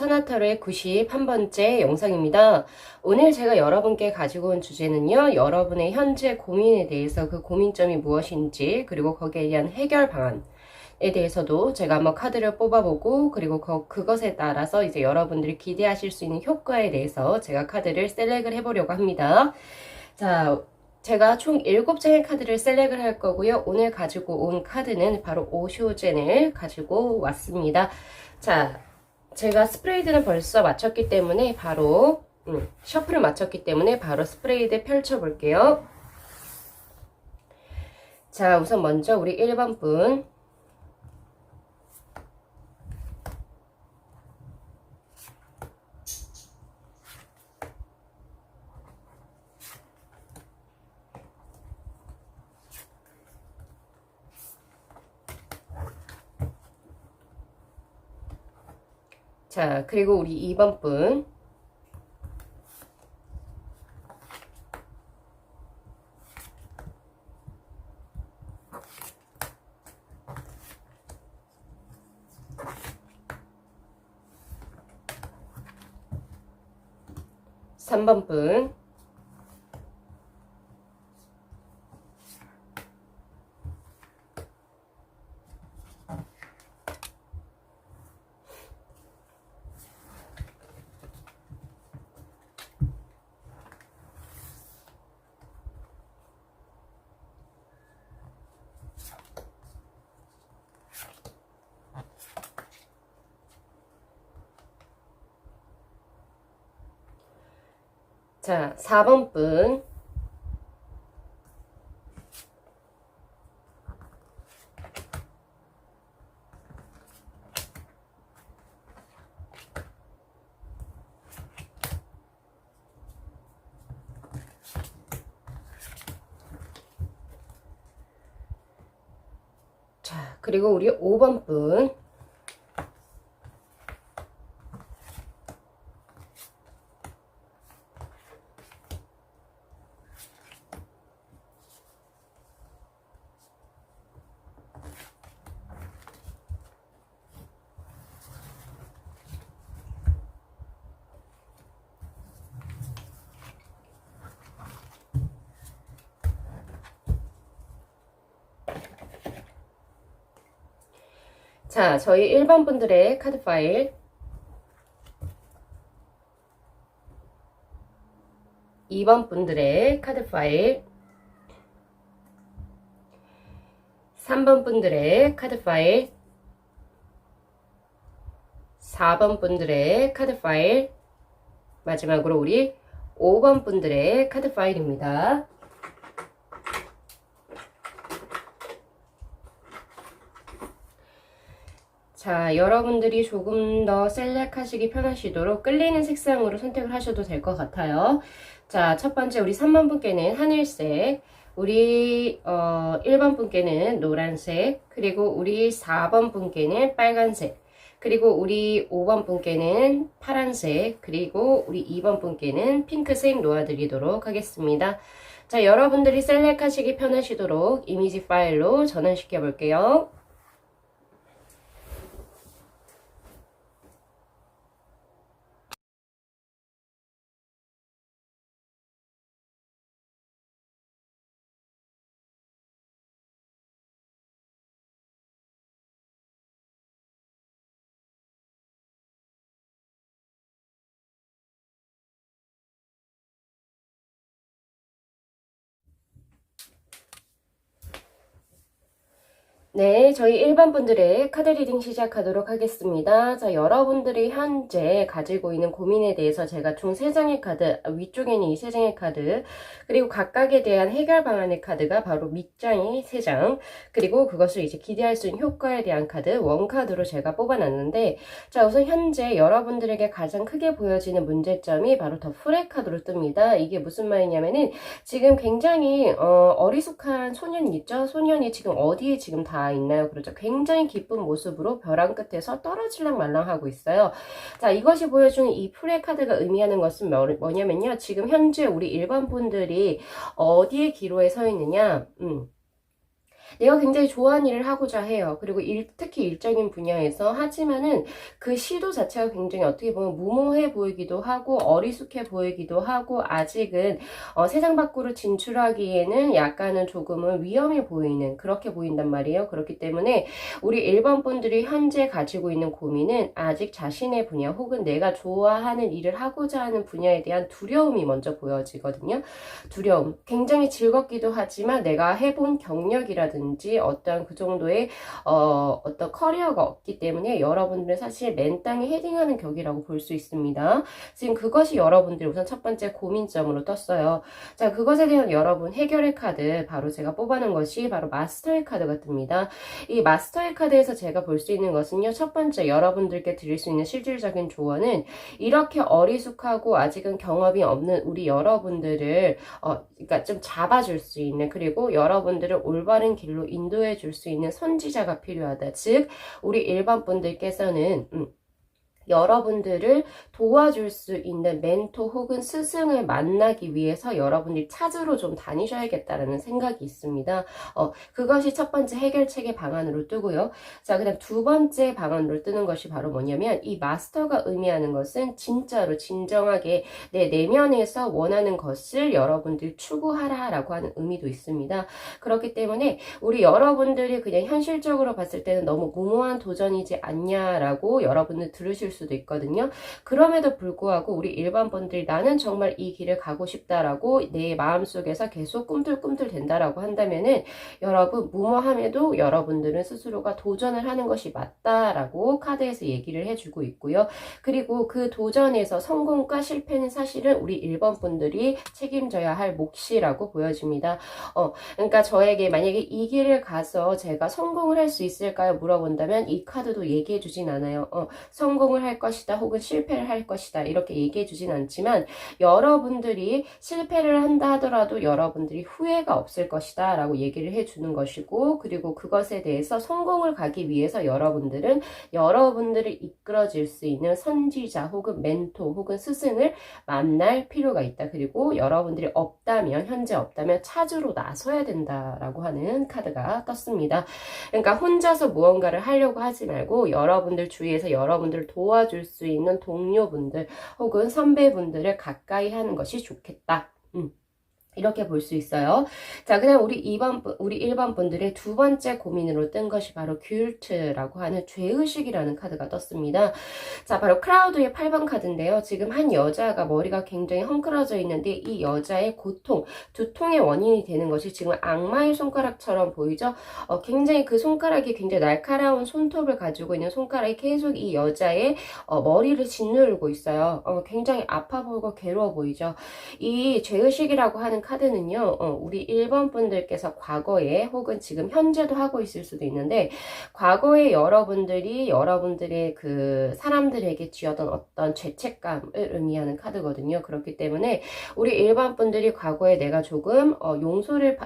타나타로의 91번째 영상입니다. 오늘 제가 여러분께 가지고 온 주제는요, 여러분의 현재 고민에 대해서 그 고민점이 무엇인지, 그리고 거기에 대한 해결 방안에 대해서도 제가 한번 카드를 뽑아보고, 그리고 그것에 따라서 이제 여러분들이 기대하실 수 있는 효과에 대해서 제가 카드를 셀렉을 해보려고 합니다. 자, 제가 총 7장의 카드를 셀렉을 할 거고요. 오늘 가지고 온 카드는 바로 오쇼젠을 가지고 왔습니다. 자, 제가 스프레이드는 벌써 마쳤기 때문에 바로 셔플을 마쳤기 때문에 바로 스프레이드 펼쳐 볼게요. 자, 우선 먼저 우리 1번 분. 자, 그리고 우리 2번 분. 삼 번 분. 자, 4번 분. 자, 그리고 우리 5번 분. 자, 저희 1번 분들의 카드 파일, 2번 분들의 카드 파일, 3번 분들의 카드 파일, 4번 분들의 카드 파일, 마지막으로 우리 5번 분들의 카드 파일입니다. 자, 여러분들이 조금 더 셀렉하시기 편하시도록 끌리는 색상으로 선택을 하셔도 될 것 같아요. 자, 첫 번째 우리 3번 분께는 하늘색, 우리 1번 분께는 노란색, 그리고 우리 4번 분께는 빨간색, 그리고 우리 5번 분께는 파란색, 그리고 우리 2번 분께는 핑크색 놓아드리도록 하겠습니다. 자, 여러분들이 셀렉하시기 편하시도록 이미지 파일로 전환시켜 볼게요. 네, 저희 1번 분들의 카드 리딩 시작하도록 하겠습니다. 자, 여러분들이 현재 가지고 있는 고민에 대해서 제가 총 3장의 카드, 위쪽에는 이 3장의 카드, 그리고 각각에 대한 해결 방안의 카드가 바로 밑장이 3장, 그리고 그것을 이제 기대할 수 있는 효과에 대한 카드, 원카드로 제가 뽑아놨는데, 자, 우선 현재 여러분들에게 가장 크게 보여지는 문제점이 바로 더 풀의 카드로 뜹니다. 이게 무슨 말이냐면은, 지금 굉장히, 어리숙한 소년 있죠? 소년이 지금 어디에 지금 다 있나요? 그렇죠. 굉장히 기쁜 모습으로 벼랑 끝에서 떨어질랑 말랑하고 있어요. 자, 이것이 보여주는 이 풀의 카드가 의미하는 것은 뭐냐면요. 지금 현재 우리 일반 분들이 어디에 기로에 서 있느냐? 내가 굉장히 좋아하는 일을 하고자 해요. 그리고 특히 일적인 분야에서 하지만은 그 시도 자체가 굉장히 어떻게 보면 무모해 보이기도 하고 어리숙해 보이기도 하고 아직은 세상 밖으로 진출하기에는 약간은 조금은 위험해 보이는 그렇게 보인단 말이에요. 그렇기 때문에 우리 일반 분들이 현재 가지고 있는 고민은 아직 자신의 분야 혹은 내가 좋아하는 일을 하고자 하는 분야에 대한 두려움이 먼저 보여지거든요. 두려움. 굉장히 즐겁기도 하지만 내가 해본 경력이라든지 어떤 그 정도의 어떤 커리어가 없기 때문에 여러분들은 사실 맨 땅에 헤딩하는 격이라고 볼 수 있습니다. 지금 그것이 여러분들이 우선 첫 번째 고민점으로 떴어요. 자, 그것에 대한 여러분 해결의 카드 바로 제가 뽑아놓은 것이 바로 마스터의 카드가 뜹니다. 이 마스터의 카드에서 제가 볼 수 있는 것은요. 첫 번째 여러분들께 드릴 수 있는 실질적인 조언은 이렇게 어리숙하고 아직은 경험이 없는 우리 여러분들을 그러니까 좀 잡아줄 수 있는 그리고 여러분들을 올바른 길로 인도해 줄 수 있는 선지자가 필요하다. 즉 우리 일반 분들께서는 여러분들을 도와줄 수 있는 멘토 혹은 스승을 만나기 위해서 여러분들이 찾으러 좀 다니셔야겠다라는 생각이 있습니다. 그것이 첫 번째 해결책의 방안으로 뜨고요. 자, 그다음 두 번째 방안으로 뜨는 것이 바로 뭐냐면 이 마스터가 의미하는 것은 진짜로 진정하게 내 내면에서 원하는 것을 여러분들이 추구하라라고 하는 의미도 있습니다. 그렇기 때문에 우리 여러분들이 그냥 현실적으로 봤을 때는 너무 무모한 도전이지 않냐라고 여러분들 들으실 수도 있거든요. 그럼에도 불구하고 우리 일반 분들이 나는 정말 이 길을 가고 싶다라고 내 마음속에서 계속 꿈틀꿈틀 된다라고 한다면은 여러분 무모함에도 여러분들은 스스로가 도전을 하는 것이 맞다라고 카드에서 얘기를 해주고 있고요. 그리고 그 도전에서 성공과 실패는 사실은 우리 일반 분들이 책임져야 할 몫이라고 보여집니다. 그러니까 저에게 만약에 이 길을 가서 제가 성공을 할 수 있을까요? 물어본다면 이 카드도 얘기해 주진 않아요. 성공을 할 것이다 혹은 실패를 할 것이다 이렇게 얘기해 주진 않지만 여러분들이 실패를 한다 하더라도 여러분들이 후회가 없을 것이다 라고 얘기를 해 주는 것이고 그리고 그것에 대해서 성공을 가기 위해서 여러분들은 여러분들을 이끌어줄 수 있는 선지자 혹은 멘토 혹은 스승을 만날 필요가 있다. 그리고 여러분들이 없다면 현재 없다면 찾으러 나서야 된다라고 하는 카드가 떴습니다. 그러니까 혼자서 무언가를 하려고 하지 말고 여러분들 주위에서 여러분들을 도와줄 수 있는 동료분들 혹은 선배분들을 가까이 하는 것이 좋겠다. 이렇게 볼 수 있어요. 자, 그다음 우리 일반 분들의 두 번째 고민으로 뜬 것이 바로 귤트라고 하는 죄의식이라는 카드가 떴습니다. 자, 바로 크라우드의 8번 카드인데요. 지금 한 여자가 머리가 굉장히 헝클어져 있는데 이 여자의 고통, 두통의 원인이 되는 것이 지금 악마의 손가락처럼 보이죠? 굉장히 그 손가락이 굉장히 날카로운 손톱을 가지고 있는 손가락이 계속 이 여자의 머리를 짓누르고 있어요. 굉장히 아파 보이고 괴로워 보이죠? 이 죄의식이라고 하는 카드는요, 우리 일본 분들께서 과거에 혹은 지금 현재도 하고 있을 수도 있는데, 과거에 여러분들의 그 사람들에게 쥐었던 어떤 죄책감을 의미하는 카드거든요. 그렇기 때문에 우리 일반 분들이 과거에 내가 조금 용서를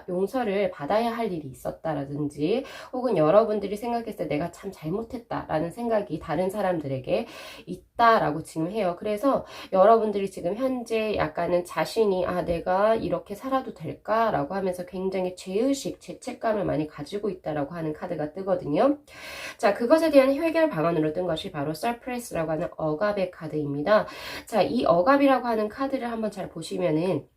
받아야 할 일이 있었다라든지, 혹은 여러분들이 생각했을 때 내가 참 잘못했다라는 생각이 다른 사람들에게 있다라고 지금 해요. 그래서 여러분들이 지금 현재 약간은 자신이 내가 이렇게 살아도 될까라고 하면서 굉장히 죄의식, 죄책감을 많이 가지고 있다라고 하는 카드가 뜨거든요. 자, 그것에 대한 해결 방안으로 뜬 것이 바로 서프레스라고 하는 억압의 카드입니다. 자, 이 억압이라고 하는 카드를 한번 잘 보시면은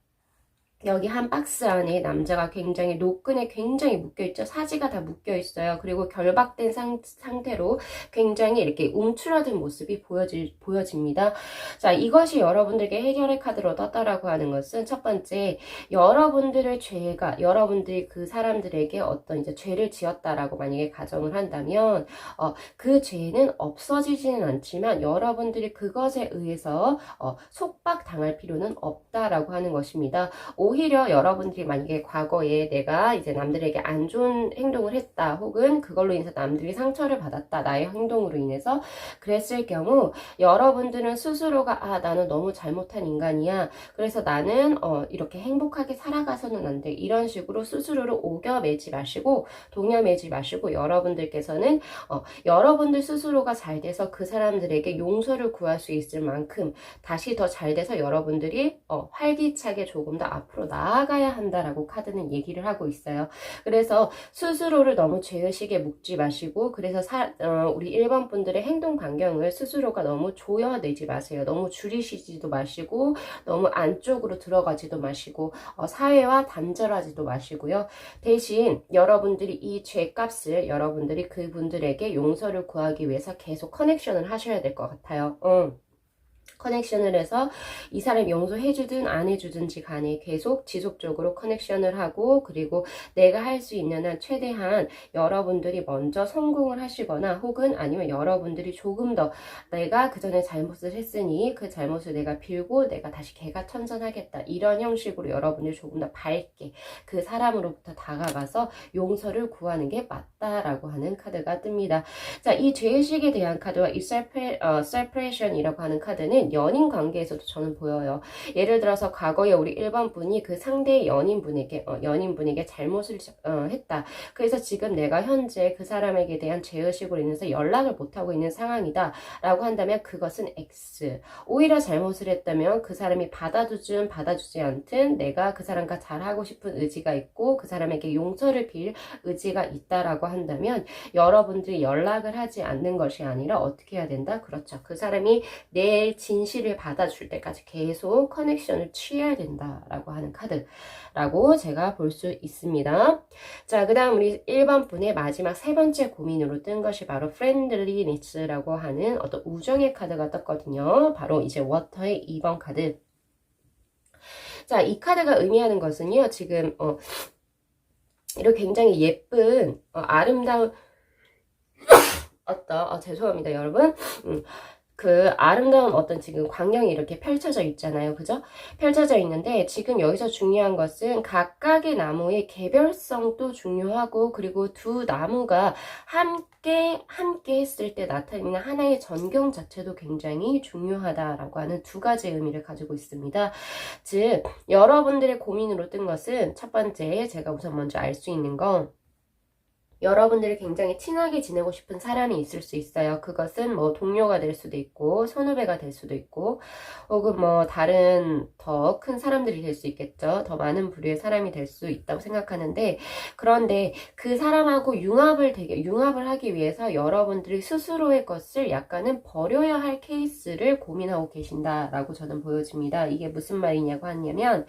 여기 한 박스 안에 남자가 굉장히 노끈에 굉장히 묶여있죠. 사지가 다 묶여있어요. 그리고 결박된 상태로 굉장히 이렇게 움츠러든 모습이 보여집니다. 자, 이것이 여러분들에게 해결의 카드로 떴다라고 하는 것은 첫 번째, 여러분들이 그 사람들에게 어떤 이제 죄를 지었다라고 만약에 가정을 한다면, 그 죄는 없어지지는 않지만 여러분들이 그것에 의해서 속박당할 필요는 없다라고 하는 것입니다. 오히려 여러분들이 만약에 과거에 내가 이제 남들에게 안 좋은 행동을 했다 혹은 그걸로 인해서 남들이 상처를 받았다 나의 행동으로 인해서 그랬을 경우 여러분들은 스스로가 나는 너무 잘못한 인간이야 그래서 나는 이렇게 행복하게 살아가서는 안 돼 이런 식으로 스스로를 오겨매지 마시고 동여매지 마시고 여러분들께서는 여러분들 스스로가 잘 돼서 그 사람들에게 용서를 구할 수 있을 만큼 다시 더 잘 돼서 여러분들이 활기차게 조금 더 앞으로 스스로로 나아가야 한다라고 카드는 얘기를 하고 있어요. 그래서 스스로를 너무 죄의식에 묻지 마시고, 그래서 우리 1번 분들의 행동 반경을 스스로가 너무 조여내지 마세요. 너무 줄이시지도 마시고, 너무 안쪽으로 들어가지도 마시고, 사회와 단절하지도 마시고요. 대신 여러분들이 이 죄값을 여러분들이 그분들에게 용서를 구하기 위해서 계속 커넥션을 하셔야 될 것 같아요. 커넥션을 해서 이 사람이 용서해주든 안 해주든지 간에 계속 지속적으로 커넥션을 하고, 그리고 내가 할 수 있는 한 최대한 여러분들이 먼저 성공을 하시거나, 혹은 아니면 여러분들이 조금 더 내가 그 전에 잘못을 했으니 그 잘못을 내가 빌고 내가 다시 개가천선하겠다, 이런 형식으로 여러분들이 조금 더 밝게 그 사람으로부터 다가가서 용서를 구하는 게 맞다라고 하는 카드가 뜹니다. 자, 이 죄의식에 대한 카드와 이 separation이라고 하는 카드는 연인 관계에서도 저는 보여요. 예를 들어서 과거에 우리 1번 분이 그 상대의 연인분에게 잘못을 했다. 그래서 지금 내가 현재 그 사람에게 대한 죄의식으로 인해서 연락을 못하고 있는 상황이다 라고 한다면 그것은 X. 오히려 잘못을 했다면 그 사람이 받아주든 받아주지 않든 내가 그 사람과 잘하고 싶은 의지가 있고 그 사람에게 용서를 빌 의지가 있다라고 한다면 여러분들이 연락을 하지 않는 것이 아니라 어떻게 해야 된다? 그렇죠. 그 사람이 내 진실을 받아줄 때까지 계속 커넥션을 취해야 된다라고 하는 카드라고 제가 볼 수 있습니다. 자, 그 다음 우리 1번 분의 마지막 세 번째 고민으로 뜬 것이 바로 friendliness라고 하는 어떤 우정의 카드가 떴거든요. 바로 이제 워터의 2번 카드. 자, 이 카드가 의미하는 것은요, 지금 이렇게 굉장히 예쁜 아름다운 죄송합니다 여러분. 그 아름다운 어떤 지금 광경이 이렇게 펼쳐져 있잖아요. 그죠? 펼쳐져 있는데 지금 여기서 중요한 것은 각각의 나무의 개별성도 중요하고, 그리고 두 나무가 함께 했을 때 나타내는 하나의 전경 자체도 굉장히 중요하다라고 하는 두 가지 의미를 가지고 있습니다. 즉, 여러분들의 고민으로 뜬 것은 첫 번째, 제가 우선 먼저 알 수 있는 건, 여러분들이 굉장히 친하게 지내고 싶은 사람이 있을 수 있어요. 그것은 뭐 동료가 될 수도 있고 선후배가 될 수도 있고, 혹은 뭐 다른 더 큰 사람들이 될 수 있겠죠. 더 많은 부류의 사람이 될 수 있다고 생각하는데, 그런데 그 사람하고 융합을 하기 위해서 여러분들이 스스로의 것을 약간은 버려야 할 케이스를 고민하고 계신다라고 저는 보여집니다. 이게 무슨 말이냐고 하냐면,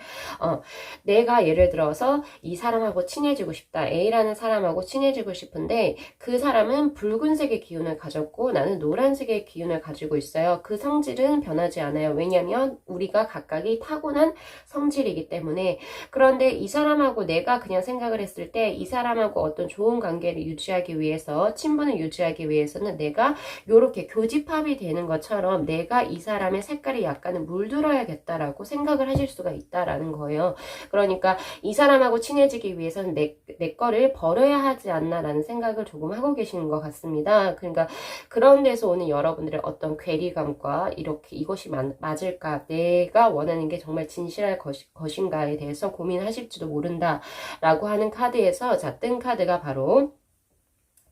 내가 예를 들어서 이 사람하고 친해지고 싶다. A라는 사람하고 친해지고 싶은데 그 사람은 붉은색의 기운을 가졌고 나는 노란색의 기운을 가지고 있어요. 그 성질은 변하지 않아요. 왜냐하면 우리가 각각이 타고난 성질이기 때문에. 그런데 이 사람하고 내가 그냥 생각을 했을 때 이 사람하고 어떤 좋은 관계를 유지하기 위해서, 친분을 유지하기 위해서는 내가 요렇게 교집합이 되는 것처럼 내가 이 사람의 색깔이 약간은 물들어야겠다라고 생각을 하실 수가 있다라는 거예요. 그러니까 이 사람하고 친해지기 위해서는 내 거를 버려야 하지 않나라는 생각을 조금 하고 계시는 것 같습니다. 그러니까 그런 데서 오는 여러분들의 어떤 괴리감과 이렇게 이것이 맞을까, 내가 원하는 게 정말 진실할 것인가에 대해서 고민하실지도 모른다라고 하는 카드에서 뜬 카드가 바로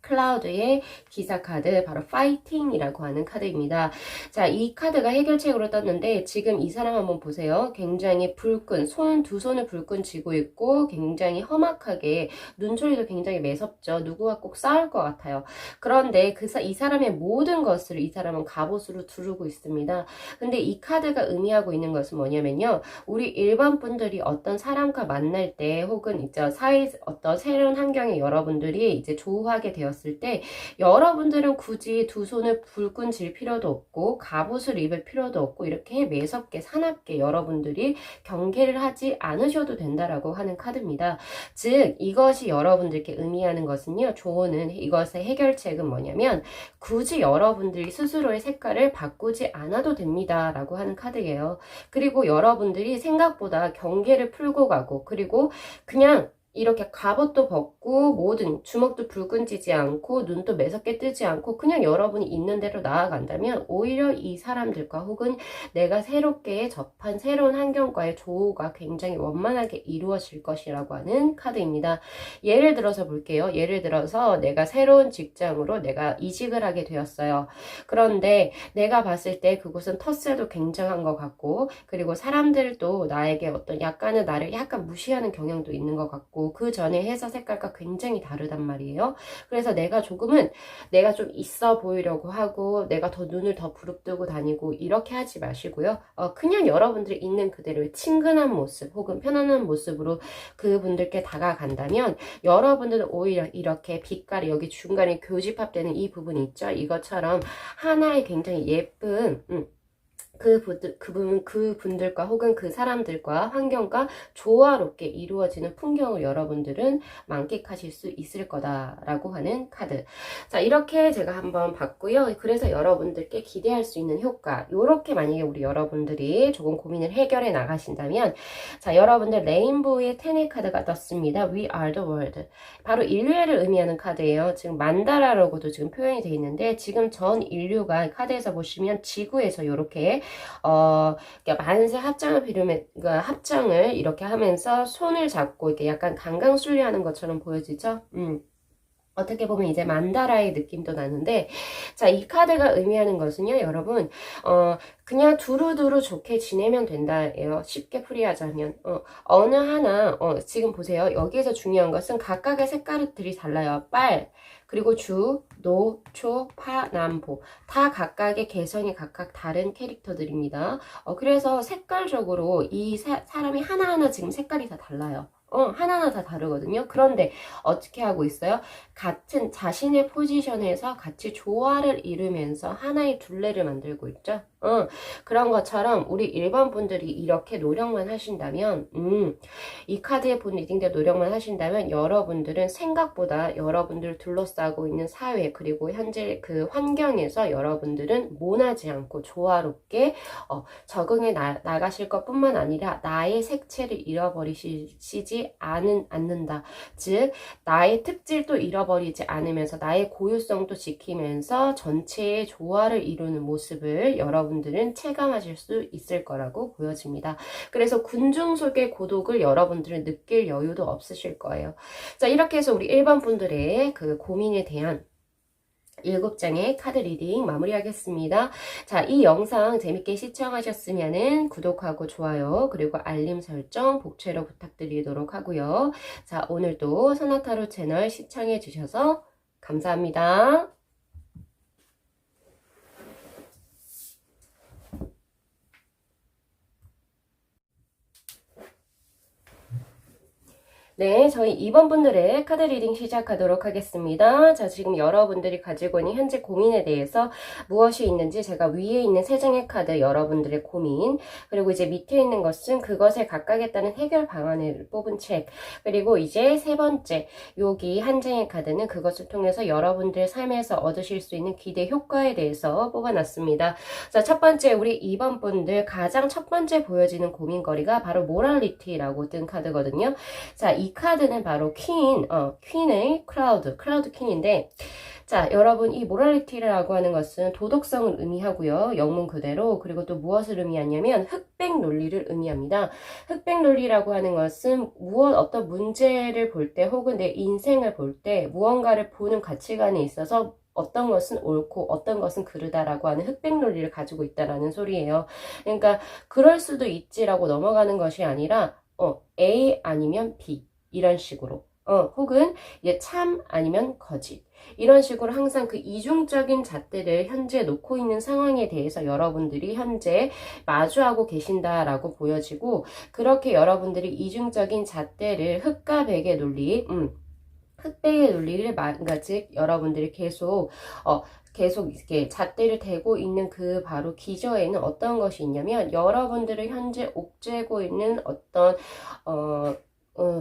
클라우드의 기사 카드, 바로 파이팅이라고 하는 카드입니다. 자, 이 카드가 해결책으로 떴는데 지금 이 사람 한번 보세요. 굉장히 두 손을 불끈 쥐고 있고 굉장히 험악하게, 눈초리도 굉장히 매섭죠. 누구와 꼭 싸울 것 같아요. 그런데 이 사람의 모든 것을 이 사람은 갑옷으로 두르고 있습니다. 근데 이 카드가 의미하고 있는 것은 뭐냐면요, 우리 일반 분들이 어떤 사람과 만날 때, 혹은 이제 어떤 새로운 환경에 여러분들이 이제 조우하게 되었을 때 여러분들은 굳이 두 손을 불끈 쥘 필요도 없고 갑옷을 입을 필요도 없고 이렇게 매섭게 사납게 여러분들이 경계를 하지 않으셔도 된다라고 하는 카드입니다. 즉, 이것이 여러분들께 의미하는 것은요, 조언은, 이것의 해결책은 뭐냐면 굳이 여러분들이 스스로의 색깔을 바꾸지 않아도 됩니다 라고 하는 카드예요. 그리고 여러분들이 생각보다 경계를 풀고 가고, 그리고 그냥 이렇게 갑옷도 벗고 모든 주먹도 붉은 지지 않고 눈도 매섭게 뜨지 않고 그냥 여러분이 있는 대로 나아간다면 오히려 이 사람들과 혹은 내가 새롭게 접한 새로운 환경과의 조우가 굉장히 원만하게 이루어질 것이라고 하는 카드입니다. 예를 들어서 볼게요. 예를 들어서 내가 새로운 직장으로 내가 이직을 하게 되었어요. 그런데 내가 봤을 때 그곳은 텃세도 굉장한 것 같고 그리고 사람들도 나에게 어떤 약간은 나를 약간 무시하는 경향도 있는 것 같고 그 전에 회사 색깔과 굉장히 다르단 말이에요. 그래서 내가 조금은 내가 좀 있어 보이려고 하고 내가 더 눈을 더 부릅뜨고 다니고 이렇게 하지 마시고요. 그냥 여러분들이 있는 그대로의 친근한 모습 혹은 편안한 모습으로 그분들께 다가간다면 여러분들은 오히려 이렇게 빛깔이 여기 중간에 교집합되는 이 부분이 있죠. 이것처럼 하나의 굉장히 예쁜 그분들과 혹은 그 사람들과 환경과 조화롭게 이루어지는 풍경을 여러분들은 만끽하실 수 있을 거다라고 하는 카드. 자, 이렇게 제가 한번 봤고요. 그래서 여러분들께 기대할 수 있는 효과. 요렇게 만약에 우리 여러분들이 조금 고민을 해결해 나가신다면, 자, 여러분들 레인보우의 테네 카드가 떴습니다. We are the world. 바로 인류애를 의미하는 카드예요. 지금 만다라라고도 지금 표현이 되어 있는데, 지금 전 인류가 카드에서 보시면 지구에서 요렇게 그러니까 만세 합장을 그러니까 합장을 이렇게 하면서 손을 잡고 이렇게 약간 강강술래하는 것처럼 보여지죠? 어떻게 보면 이제 만다라의 느낌도 나는데, 자, 이 카드가 의미하는 것은요, 여러분, 그냥 두루두루 좋게 지내면 된다예요. 쉽게 풀이하자면. 어느 하나, 지금 보세요. 여기에서 중요한 것은 각각의 색깔들이 달라요. 빨, 그리고 주, 노, 초, 파, 남, 보. 다 각각의 개성이 각각 다른 캐릭터들입니다. 그래서 색깔적으로 이 사람이 하나하나 지금 색깔이 다 달라요. 하나하나 다 다르거든요. 그런데 어떻게 하고 있어요? 같은 자신의 포지션에서 같이 조화를 이루면서 하나의 둘레를 만들고 있죠. 그런 것처럼 우리 일반 분들이 이렇게 노력만 하신다면, 이 카드에 본 리딩대 노력만 하신다면 여러분들은 생각보다 여러분들 둘러싸고 있는 사회 그리고 현재 그 환경에서 여러분들은 모나지 않고 조화롭게 적응해 나가실 것뿐만 아니라 나의 색채를 잃어버리시지 않는다. 즉 나의 특질도 잃어버리지 않으면서 나의 고유성도 지키면서 전체의 조화를 이루는 모습을 여러분들은 체감하실 수 있을 거라고 보여집니다. 그래서 군중 속의 고독을 여러분들은 느낄 여유도 없으실 거예요. 자, 이렇게 해서 우리 일반 분들의 그 고민에 대한 7장의 카드 리딩 마무리하겠습니다. 자, 이 영상 재밌게 시청하셨으면 구독하고 좋아요 그리고 알림 설정 복채로 부탁드리도록 하고요. 자, 오늘도 소나타로 채널 시청해 주셔서 감사합니다. 네, 저희 2번 분들의 카드 리딩 시작하도록 하겠습니다. 자, 지금 여러분들이 가지고 있는 현재 고민에 대해서 무엇이 있는지 제가 위에 있는 3장의 카드 여러분들의 고민, 그리고 이제 밑에 있는 것은 그것에 각각에 따른 해결 방안을 뽑은 책, 그리고 이제 3번째, 여기 한 장의 카드는 그것을 통해서 여러분들의 삶에서 얻으실 수 있는 기대 효과에 대해서 뽑아놨습니다. 자, 첫 번째, 우리 2번 분들 가장 첫 번째 보여지는 고민거리가 바로 모랄리티라고 뜬 카드거든요. 자, 이 카드는 바로 퀸의 크라우드 퀸인데, 자, 여러분, 이 모랄리티라고 하는 것은 도덕성을 의미하고요. 영문 그대로. 그리고 또 무엇을 의미하냐면 흑백 논리를 의미합니다. 흑백 논리라고 하는 것은 어떤 문제를 볼 때 혹은 내 인생을 볼 때 무언가를 보는 가치관에 있어서 어떤 것은 옳고 어떤 것은 그르다라고 하는 흑백 논리를 가지고 있다라는 소리예요. 그러니까 그럴 수도 있지라고 넘어가는 것이 아니라 A 아니면 B 이런 식으로 혹은 이제 참 아니면 거짓 이런 식으로 항상 그 이중적인 잣대를 현재 놓고 있는 상황에 대해서 여러분들이 현재 마주하고 계신다라고 보여지고 그렇게 여러분들이 이중적인 잣대를 흑과 백의 논리 흑백의 논리를 그러니까 즉 여러분들이 계속 이렇게 잣대를 대고 있는 그 바로 기저에는 어떤 것이 있냐면 여러분들을 현재 옥죄고 있는 어떤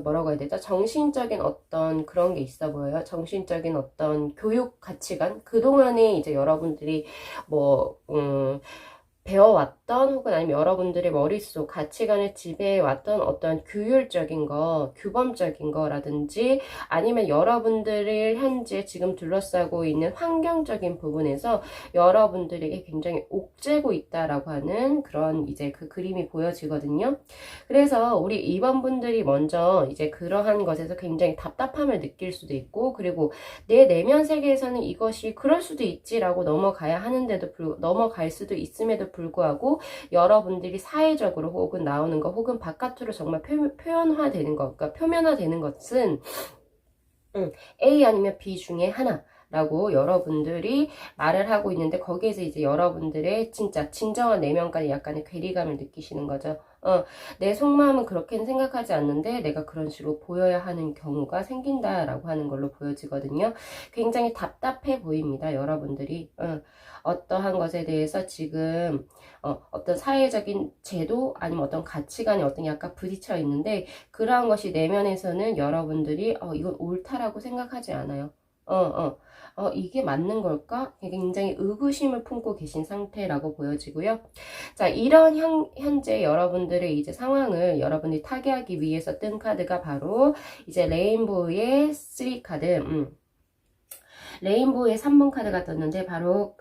뭐라고 해야 되죠? 정신적인 어떤 그런 게 있어 보여요. 정신적인 어떤 교육 가치관. 그동안에 이제 여러분들이 배워왔던 혹은 아니면 여러분들의 머릿속 가치관을 지배해왔던 어떤 규율적인 거, 규범적인 거라든지 아니면 여러분들을 현재 지금 둘러싸고 있는 환경적인 부분에서 여러분들에게 굉장히 옥죄고 있다라고 하는 그런 이제 그 그림이 보여지거든요. 그래서 우리 2번 분들이 먼저 이제 그러한 것에서 굉장히 답답함을 느낄 수도 있고, 그리고 내 내면 세계에서는 이것이 그럴 수도 있지라고 넘어갈 수도 있음에도 불구하고 여러분들이 사회적으로 혹은 나오는 것 혹은 바깥으로 정말 표현화되는 것, 그러니까 표면화되는 것은 A 아니면 B 중에 하나 라고 여러분들이 말을 하고 있는데, 거기에서 이제 여러분들의 진짜 진정한 내면과의 약간의 괴리감을 느끼시는 거죠. 내 속마음은 그렇게는 생각하지 않는데 내가 그런 식으로 보여야 하는 경우가 생긴다라고 하는 걸로 보여지거든요. 굉장히 답답해 보입니다, 여러분들이. 어떠한 것에 대해서 지금 어떤 사회적인 제도 아니면 어떤 가치관이 어떤 약간 부딪혀 있는데, 그러한 것이 내면에서는 여러분들이 이건 옳다라고 생각하지 않아요. 이게 맞는 걸까? 굉장히 의구심을 품고 계신 상태라고 보여지고요. 자, 이런 현재 여러분들의 이제 상황을 여러분이 타개하기 위해서 뜬 카드가 바로 이제 레인보우의 3카드, 레인보우의 3번 카드가 떴는데 바로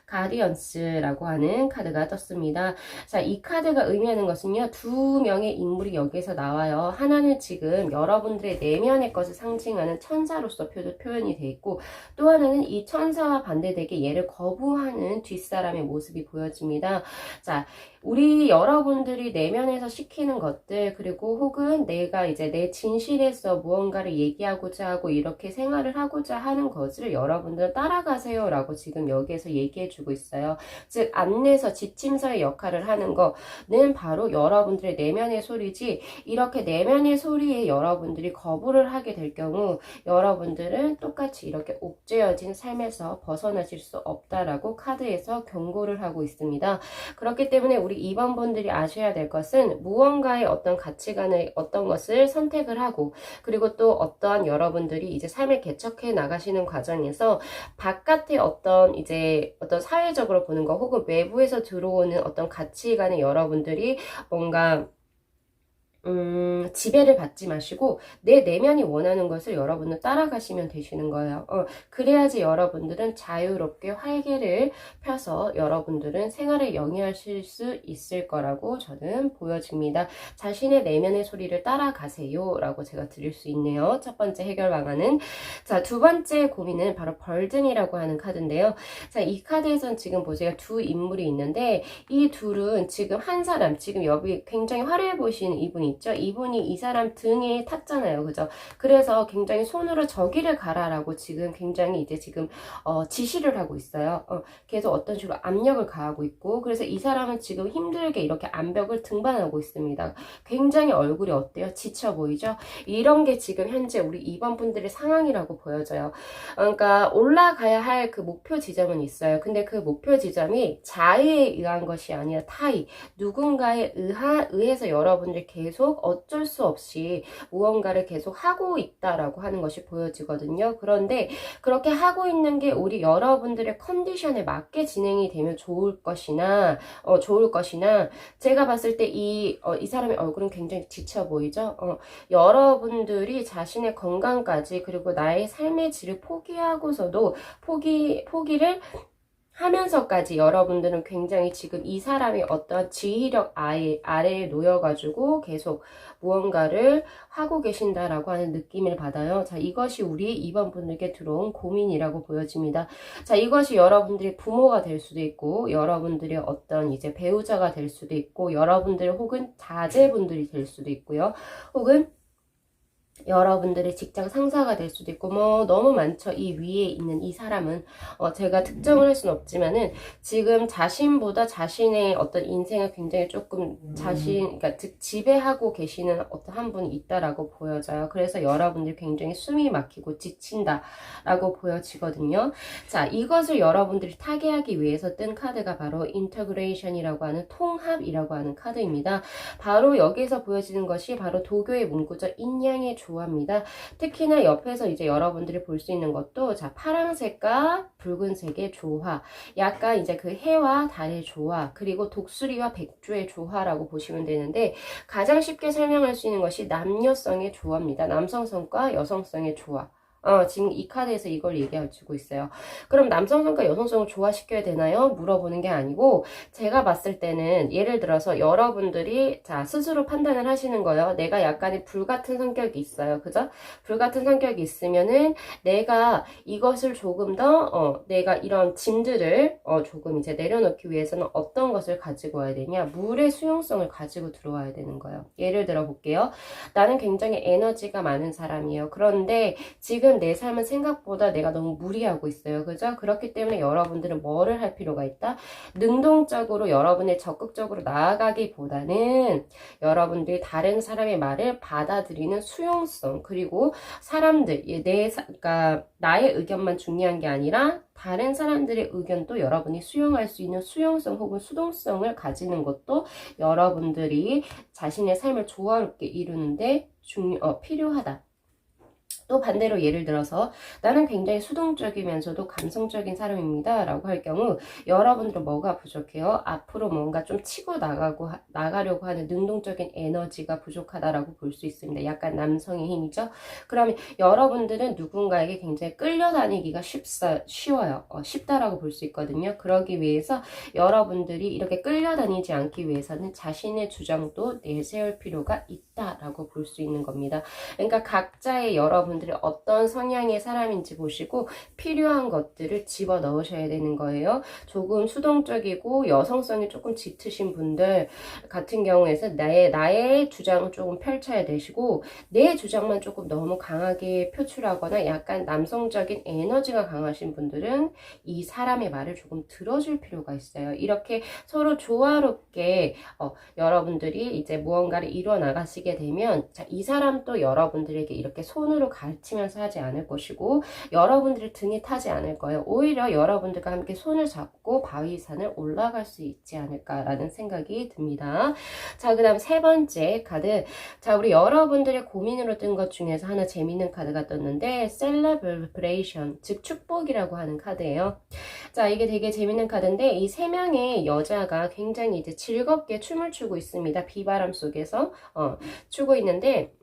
가디언스라고 하는 카드가 떴습니다. 자, 이 카드가 의미하는 것은요, 두 명의 인물이 여기에서 나와요. 하나는 지금 여러분들의 내면의 것을 상징하는 천사로서 표현이 되어 있고, 또 하나는 이 천사와 반대되게 얘를 거부하는 뒷사람의 모습이 보여집니다. 자, 우리 여러분들이 내면에서 시키는 것들, 그리고 혹은 내가 이제 내 진실에서 무언가를 얘기하고자 하고 이렇게 생활을 하고자 하는 것을 여러분들 따라가세요 라고 지금 여기에서 얘기해 주고 있어요. 즉 안내서 지침서의 역할을 하는 거는 바로 여러분들의 내면의 소리지, 이렇게 내면의 소리에 여러분들이 거부를 하게 될 경우 여러분들은 똑같이 이렇게 옥죄어진 삶에서 벗어나실 수 없다라고 카드에서 경고를 하고 있습니다. 그렇기 때문에 우리 2번 분들이 아셔야 될 것은 무언가의 어떤 가치관의 어떤 것을 선택을 하고, 그리고 또 어떠한 여러분들이 이제 삶을 개척해 나가시는 과정에서 바깥의 어떤 이제 어떤 사회적으로 보는 거 혹은 외부에서 들어오는 어떤 가치관에 여러분들이 뭔가 지배를 받지 마시고 내 내면이 원하는 것을 여러분은 따라가시면 되시는 거예요. 그래야지 여러분들은 자유롭게 활개를 펴서 여러분들은 생활에 영위하실 수 있을 거라고 저는 보여집니다. 자신의 내면의 소리를 따라가세요 라고 제가 드릴 수 있네요. 첫 번째 해결 방안은. 자, 두 번째 고민은 바로 벌든이라고 하는 카드인데요. 자, 이 카드에선 지금 보세요. 두 인물이 있는데 이 둘은 지금 한 사람, 지금 여기 굉장히 화려해 보시는 이분이 있죠. 이분이 이 사람 등에 탔잖아요. 그죠? 그래서 굉장히 손으로 저기를 가라라고 지금 굉장히 이제 지금 지시를 하고 있어요. 계속 어떤 식으로 압력을 가하고 있고, 그래서 이 사람은 지금 힘들게 이렇게 암벽을 등반하고 있습니다. 굉장히 얼굴이 어때요? 지쳐 보이죠? 이런 게 지금 현재 우리 2번 분들의 상황이라고 보여져요. 그러니까 올라가야 할 그 목표 지점은 있어요. 근데 그 목표 지점이 자의에 의한 것이 아니라 타의, 누군가에 의해서 여러분들이 계속 어쩔 수 없이 무언가를 계속 하고 있다라고 하는 것이 보여지거든요. 그런데 그렇게 하고 있는 게 우리 여러분들의 컨디션에 맞게 진행이 되면 좋을 것이나 제가 봤을 때 이 사람의 얼굴은 굉장히 지쳐 보이죠. 여러분들이 자신의 건강까지 그리고 나의 삶의 질을 포기하고서도 포기를 하면서까지 여러분들은 굉장히 지금 이 사람이 어떤 지휘력 아래에 놓여가지고 계속 무언가를 하고 계신다라고 하는 느낌을 받아요. 자, 이것이 우리 2번 분들께 들어온 고민이라고 보여집니다. 자, 이것이 여러분들이 부모가 될 수도 있고, 여러분들의 어떤 이제 배우자가 될 수도 있고, 여러분들 혹은 자제분들이 될 수도 있고요. 혹은 여러분들의 직장 상사가 될 수도 있고 뭐 너무 많죠. 이 위에 있는 이 사람은 제가 특정을 할 수는 없지만은 지금 자신보다 자신의 어떤 인생을 굉장히 조금 그러니까 즉 지배하고 계시는 어떤 한 분이 있다라고 보여져요. 그래서 여러분들이 굉장히 숨이 막히고 지친다라고 보여지거든요. 자, 이것을 여러분들이 타개하기 위해서 뜬 카드가 바로 인터그레이션이라고 하는 통합이라고 하는 카드입니다. 바로 여기에서 보여지는 것이 바로 도교의 문구죠. 인양의 좋아합니다. 특히나 옆에서 이제 여러분들이 볼 수 있는 것도 자, 파란색과 붉은색의 조화, 약간 이제 그 해와 달의 조화, 그리고 독수리와 백조의 조화라고 보시면 되는데 가장 쉽게 설명할 수 있는 것이 남녀성의 조화입니다. 남성성과 여성성의 조화. 지금 이 카드에서 이걸 얘기해주고 있어요. 그럼 남성성과 여성성을 조화시켜야 되나요? 물어보는 게 아니고 제가 봤을 때는 예를 들어서 여러분들이 자 스스로 판단을 하시는 거예요. 내가 약간의 불같은 성격이 있어요. 그죠? 불같은 성격이 있으면은 내가 이것을 조금 더 내가 이런 짐들을 조금 이제 내려놓기 위해서는 어떤 것을 가지고 와야 되냐? 물의 수용성을 가지고 들어와야 되는 거예요. 예를 들어 볼게요. 나는 굉장히 에너지가 많은 사람이에요. 그런데 지금 내 삶은 생각보다 내가 너무 무리하고 있어요. 그죠? 그렇기 때문에 여러분들은 뭐를 할 필요가 있다? 능동적으로 여러분의 적극적으로 나아가기보다는 여러분들이 다른 사람의 말을 받아들이는 수용성, 그리고 사람들, 그러니까 나의 의견만 중요한 게 아니라 다른 사람들의 의견도 여러분이 수용할 수 있는 수용성 혹은 수동성을 가지는 것도 여러분들이 자신의 삶을 조화롭게 이루는데 필요하다. 또 반대로 예를 들어서 나는 굉장히 수동적이면서도 감성적인 사람입니다 라고 할 경우 여러분들은 뭐가 부족해요? 앞으로 뭔가 좀 치고 나가려고 하는 능동적인 에너지가 부족하다라고 볼 수 있습니다. 약간 남성의 힘이죠. 그러면 여러분들은 누군가에게 굉장히 끌려다니기가 쉬워요. 쉽다라고 볼 수 있거든요. 그러기 위해서 여러분들이 이렇게 끌려다니지 않기 위해서는 자신의 주장도 내세울 필요가 있다라고 볼 수 있는 겁니다. 그러니까 각자의 여러분들이 어떤 성향의 사람인지 보시고 필요한 것들을 집어 넣으셔야 되는 거예요. 조금 수동적이고 여성성이 조금 짙으신 분들 같은 경우에서 나의 주장을 조금 펼쳐야 되시고 내 주장만 조금 너무 강하게 표출하거나 약간 남성적인 에너지가 강하신 분들은 이 사람의 말을 조금 들어줄 필요가 있어요. 이렇게 서로 조화롭게 여러분들이 이제 무언가를 이루어 나가시게 되면 자, 이 사람도 여러분들에게 이렇게 손으로 가르치면서 하지 않을 것이고 여러분들의 등에 타지 않을 거예요. 오히려 여러분들과 함께 손을 잡고 바위산을 올라갈 수 있지 않을까라는 생각이 듭니다. 자, 그 다음 세 번째 카드. 자, 우리 여러분들의 고민으로 뜬 것 중에서 하나 재밌는 카드가 떴는데 셀레브레이션, 즉 축복이라고 하는 카드예요. 자, 이게 되게 재밌는 카드인데 이 세 명의 여자가 굉장히 이제 즐겁게 춤을 추고 있습니다. 비바람 속에서 추고 있는데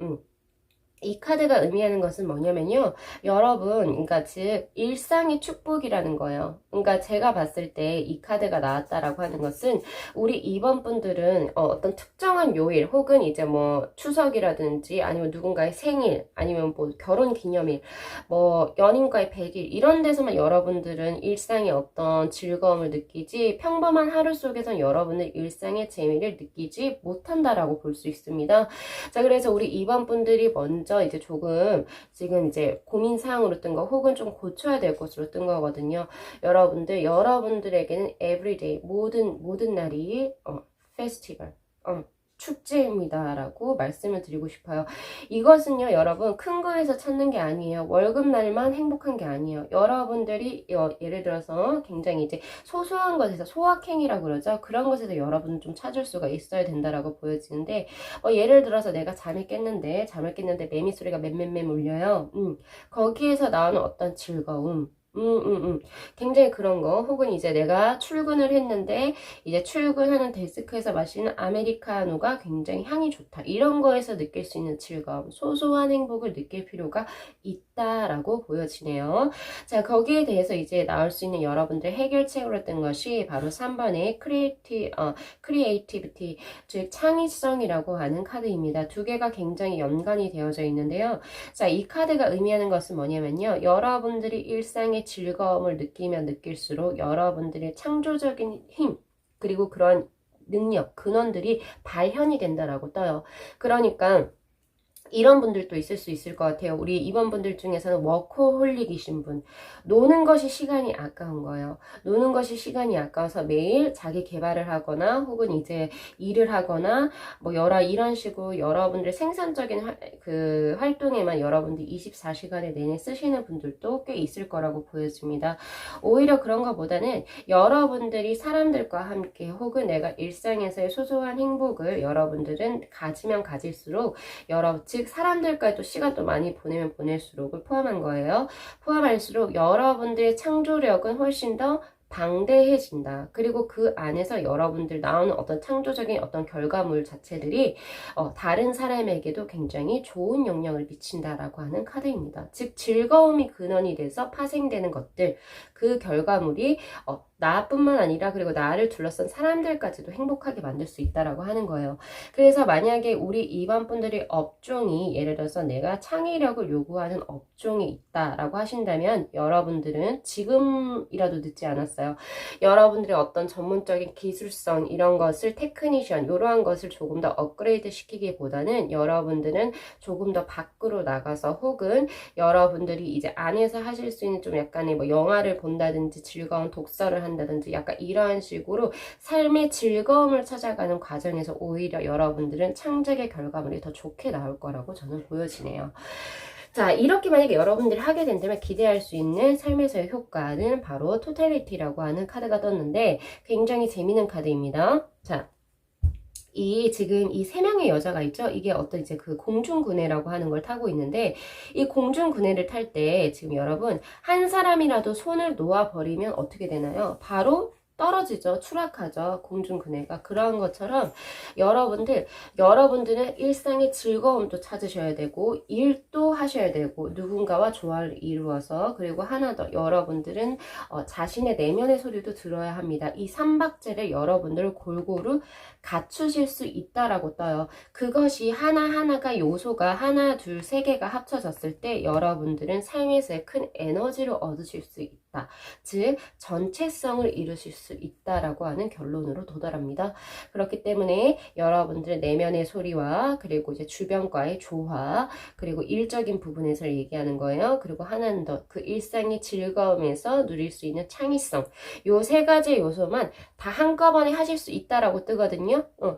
이 카드가 의미하는 것은 뭐냐면요. 여러분, 그러니까 즉 일상의 축복이라는 거예요. 그러니까 제가 봤을 때 이 카드가 나왔다라고 하는 것은 우리 이번 분들은 어떤 특정한 요일 혹은 이제 뭐 추석이라든지 아니면 누군가의 생일 아니면 뭐 결혼 기념일 뭐 연인과의 100일 이런 데서만 여러분들은 일상의 어떤 즐거움을 느끼지 평범한 하루 속에선 여러분은 일상의 재미를 느끼지 못한다라고 볼 수 있습니다. 자, 그래서 우리 이번 분들이 먼저 이제 조금 지금 이제 고민사항으로 뜬 거 혹은 좀 고쳐야 될 것으로 뜬 거거든요. 여러분들에게는 everyday 모든 날이 페스티벌 축제입니다 라고 말씀을 드리고 싶어요. 이것은요 여러분 큰 거에서 찾는 게 아니에요. 월급날만 행복한 게 아니에요. 여러분들이 예를 들어서 굉장히 이제 소소한 것에서 소확행이라고 그러죠. 그런 것에서 여러분은 좀 찾을 수가 있어야 된다라고 보여지는데 예를 들어서 내가 잠을 깼는데 매미 소리가 맴맴맴 울려요. 거기에서 나오는 어떤 즐거움 굉장히 그런 거 혹은 이제 내가 출근을 했는데 이제 출근하는 데스크에서 마시는 아메리카노가 굉장히 향이 좋다 이런 거에서 느낄 수 있는 즐거움 소소한 행복을 느낄 필요가 있다라고 보여지네요. 자, 거기에 대해서 이제 나올 수 있는 여러분들의 해결책으로 뜬 것이 바로 3번의 크리에이티비티 즉 창의성이라고 하는 카드입니다. 두 개가 굉장히 연관이 되어져 있는데요. 자, 이 카드가 의미하는 것은 뭐냐면요. 여러분들이 일상의 즐거움을 느끼면 느낄수록 여러분들의 창조적인 힘 그리고 그런 능력, 근원들이 발현이 된다라고 떠요. 그러니까 이런 분들도 있을 수 있을 것 같아요. 우리 이번 분들 중에서는 워커홀릭이신 분. 노는 것이 시간이 아까운 거예요. 노는 것이 시간이 아까워서 매일 자기 개발을 하거나 혹은 이제 일을 하거나 뭐 이런 식으로 여러분들 생산적인 그 활동에만 여러분들 24시간을 내내 쓰시는 분들도 꽤 있을 거라고 보여집니다. 오히려 그런 것보다는 여러분들이 사람들과 함께 혹은 내가 일상에서의 소소한 행복을 여러분들은 가지면 가질수록 즉 즉 사람들과도 시간 또 많이 보내면 보낼수록을 포함한 거예요. 포함할수록 여러분들의 창조력은 훨씬 더 방대해진다. 그리고 그 안에서 여러분들 나오는 어떤 창조적인 어떤 결과물 자체들이 다른 사람에게도 굉장히 좋은 영향을 미친다라고 하는 카드입니다. 즉 즐거움이 근원이 돼서 파생되는 것들, 그 결과물이 나뿐만 아니라 그리고 나를 둘러싼 사람들까지도 행복하게 만들 수 있다라고 하는 거예요. 그래서 만약에 우리 2번 분들이 업종이 예를 들어서 내가 창의력을 요구하는 업종이 있다라고 하신다면 여러분들은 지금이라도 늦지 않았어요. 여러분들의 어떤 전문적인 기술성 이런 것을 테크니션 이러한 것을 조금 더 업그레이드 시키기보다는 여러분들은 조금 더 밖으로 나가서 혹은 여러분들이 이제 안에서 하실 수 있는 좀 약간의 뭐 영화를 본다든지 즐거운 독서를 한다든지 약간 이러한 식으로 삶의 즐거움을 찾아가는 과정에서 오히려 여러분들은 창작의 결과물이 더 좋게 나올 거라고 저는 보여지네요. 자, 이렇게 만약에 여러분들이 하게 된다면 기대할 수 있는 삶에서의 효과는 바로 토탈리티라고 하는 카드가 떴는데 굉장히 재미있는 카드입니다. 자, 지금 이 세 명의 여자가 있죠? 이게 어떤 이제 그 공중구내라고 하는 걸 타고 있는데, 이 공중구내를 탈 때 지금 여러분, 한 사람이라도 손을 놓아버리면 어떻게 되나요? 바로 떨어지죠. 추락하죠. 공중그네가. 그런 것처럼 여러분들은 일상의 즐거움도 찾으셔야 되고 일도 하셔야 되고 누군가와 조화를 이루어서 그리고 하나 더 여러분들은 자신의 내면의 소리도 들어야 합니다. 이 삼박자를 여러분들 골고루 갖추실 수 있다라고 떠요. 그것이 하나하나가 요소가 하나, 둘, 세 개가 합쳐졌을 때 여러분들은 삶에서의 큰 에너지를 얻으실 수 있다. 즉 전체성을 이루실 수 있다라고 하는 결론으로 도달합니다. 그렇기 때문에 여러분들의 내면의 소리와 그리고 이제 주변과의 조화 그리고 일적인 부분에서 얘기하는 거예요. 그리고 하나는 더 그 일상의 즐거움에서 누릴 수 있는 창의성 요 세 가지 요소만 다 한꺼번에 하실 수 있다라고 뜨거든요.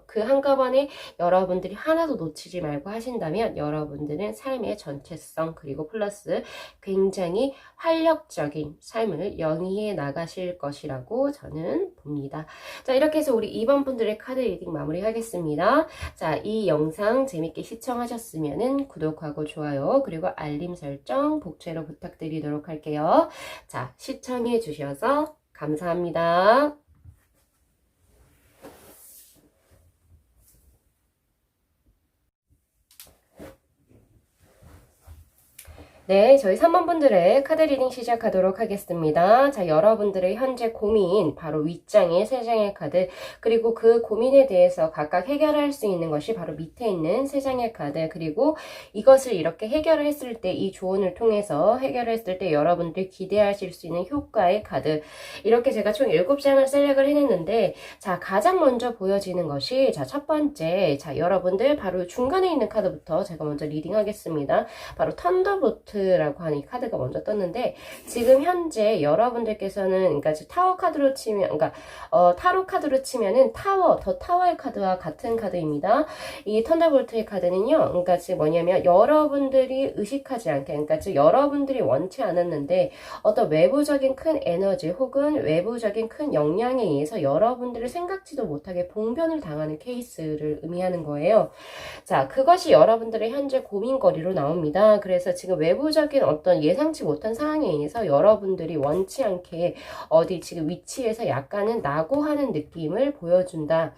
그 한꺼번에 여러분들이 하나도 놓치지 말고 하신다면 여러분들은 삶의 전체성 그리고 플러스 굉장히 활력적인 삶을 영위해 나가실 것이라고 저는 봅니다. 자, 이렇게 해서 우리 2번 분들의 카드 리딩 마무리하겠습니다. 자, 이 영상 재밌게 시청하셨으면 구독하고 좋아요 그리고 알림 설정 복제로 부탁드리도록 할게요. 자, 시청해 주셔서 감사합니다. 네, 저희 3번 분들의 카드 리딩 시작하도록 하겠습니다. 자, 여러분들의 현재 고민, 바로 윗장의 3장의 카드, 그리고 그 고민에 대해서 각각 해결할 수 있는 것이 바로 밑에 있는 3장의 카드, 그리고 이것을 이렇게 해결을 했을 때, 이 조언을 통해서 해결을 했을 때 여러분들이 기대하실 수 있는 효과의 카드, 이렇게 제가 총 7장을 셀렉을 해냈는데, 자, 가장 먼저 보여지는 것이, 자, 첫 번째, 자, 여러분들 바로 중간에 있는 카드부터 제가 먼저 리딩하겠습니다. 바로 턴더볼트 라고 하는 이 카드가 먼저 떴는데 지금 현재 여러분들께서는 그러니까 타워 카드로 치면 그러니까 타로 카드로 치면은 더 타워의 카드와 같은 카드입니다. 이 턴더볼트의 카드는요. 그러니까 지금 뭐냐면 여러분들이 의식하지 않게 그러니까 즉 여러분들이 원치 않았는데 어떤 외부적인 큰 에너지 혹은 외부적인 큰 영향에 의해서 여러분들을 생각지도 못하게 봉변을 당하는 케이스를 의미하는 거예요. 자, 그것이 여러분들의 현재 고민거리로 나옵니다. 그래서 지금 외부적인 어떤 예상치 못한 상황에 의해서 여러분들이 원치 않게 어디 지금 위치에서 약간은 낙오하는 느낌을 보여준다.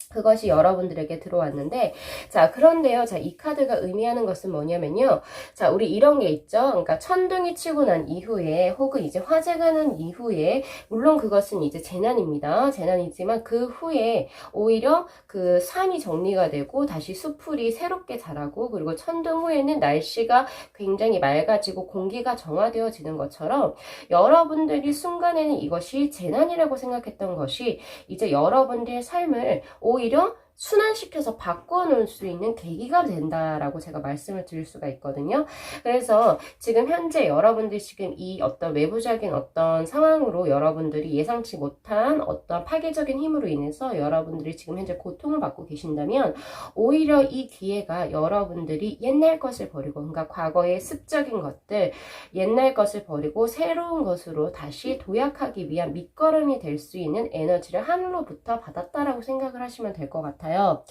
그것이 여러분들에게 들어왔는데 자 그런데요 자 이 카드가 의미하는 것은 뭐냐면요 자 우리 이런 게 있죠 그러니까 천둥이 치고 난 이후에 혹은 이제 화재가 난 이후에 물론 그것은 이제 재난입니다 재난이지만 그 후에 오히려 그 산이 정리가 되고 다시 수풀이 새롭게 자라고 그리고 천둥 후에는 날씨가 굉장히 맑아지고 공기가 정화되어지는 것처럼 여러분들이 순간에는 이것이 재난이라고 생각했던 것이 이제 여러분들의 삶을 오히려 순환시켜서 바꿔놓을 수 있는 계기가 된다라고 제가 말씀을 드릴 수가 있거든요. 그래서 지금 현재 여러분들 지금 이 어떤 외부적인 어떤 상황으로 여러분들이 예상치 못한 어떤 파괴적인 힘으로 인해서 여러분들이 지금 현재 고통을 받고 계신다면 오히려 이 기회가 여러분들이 옛날 것을 버리고 그러니까 과거의 습적인 것들 옛날 것을 버리고 새로운 것으로 다시 도약하기 위한 밑거름이 될 수 있는 에너지를 하늘로부터 받았다라고 생각을 하시면 될 것 같아요. 같아요.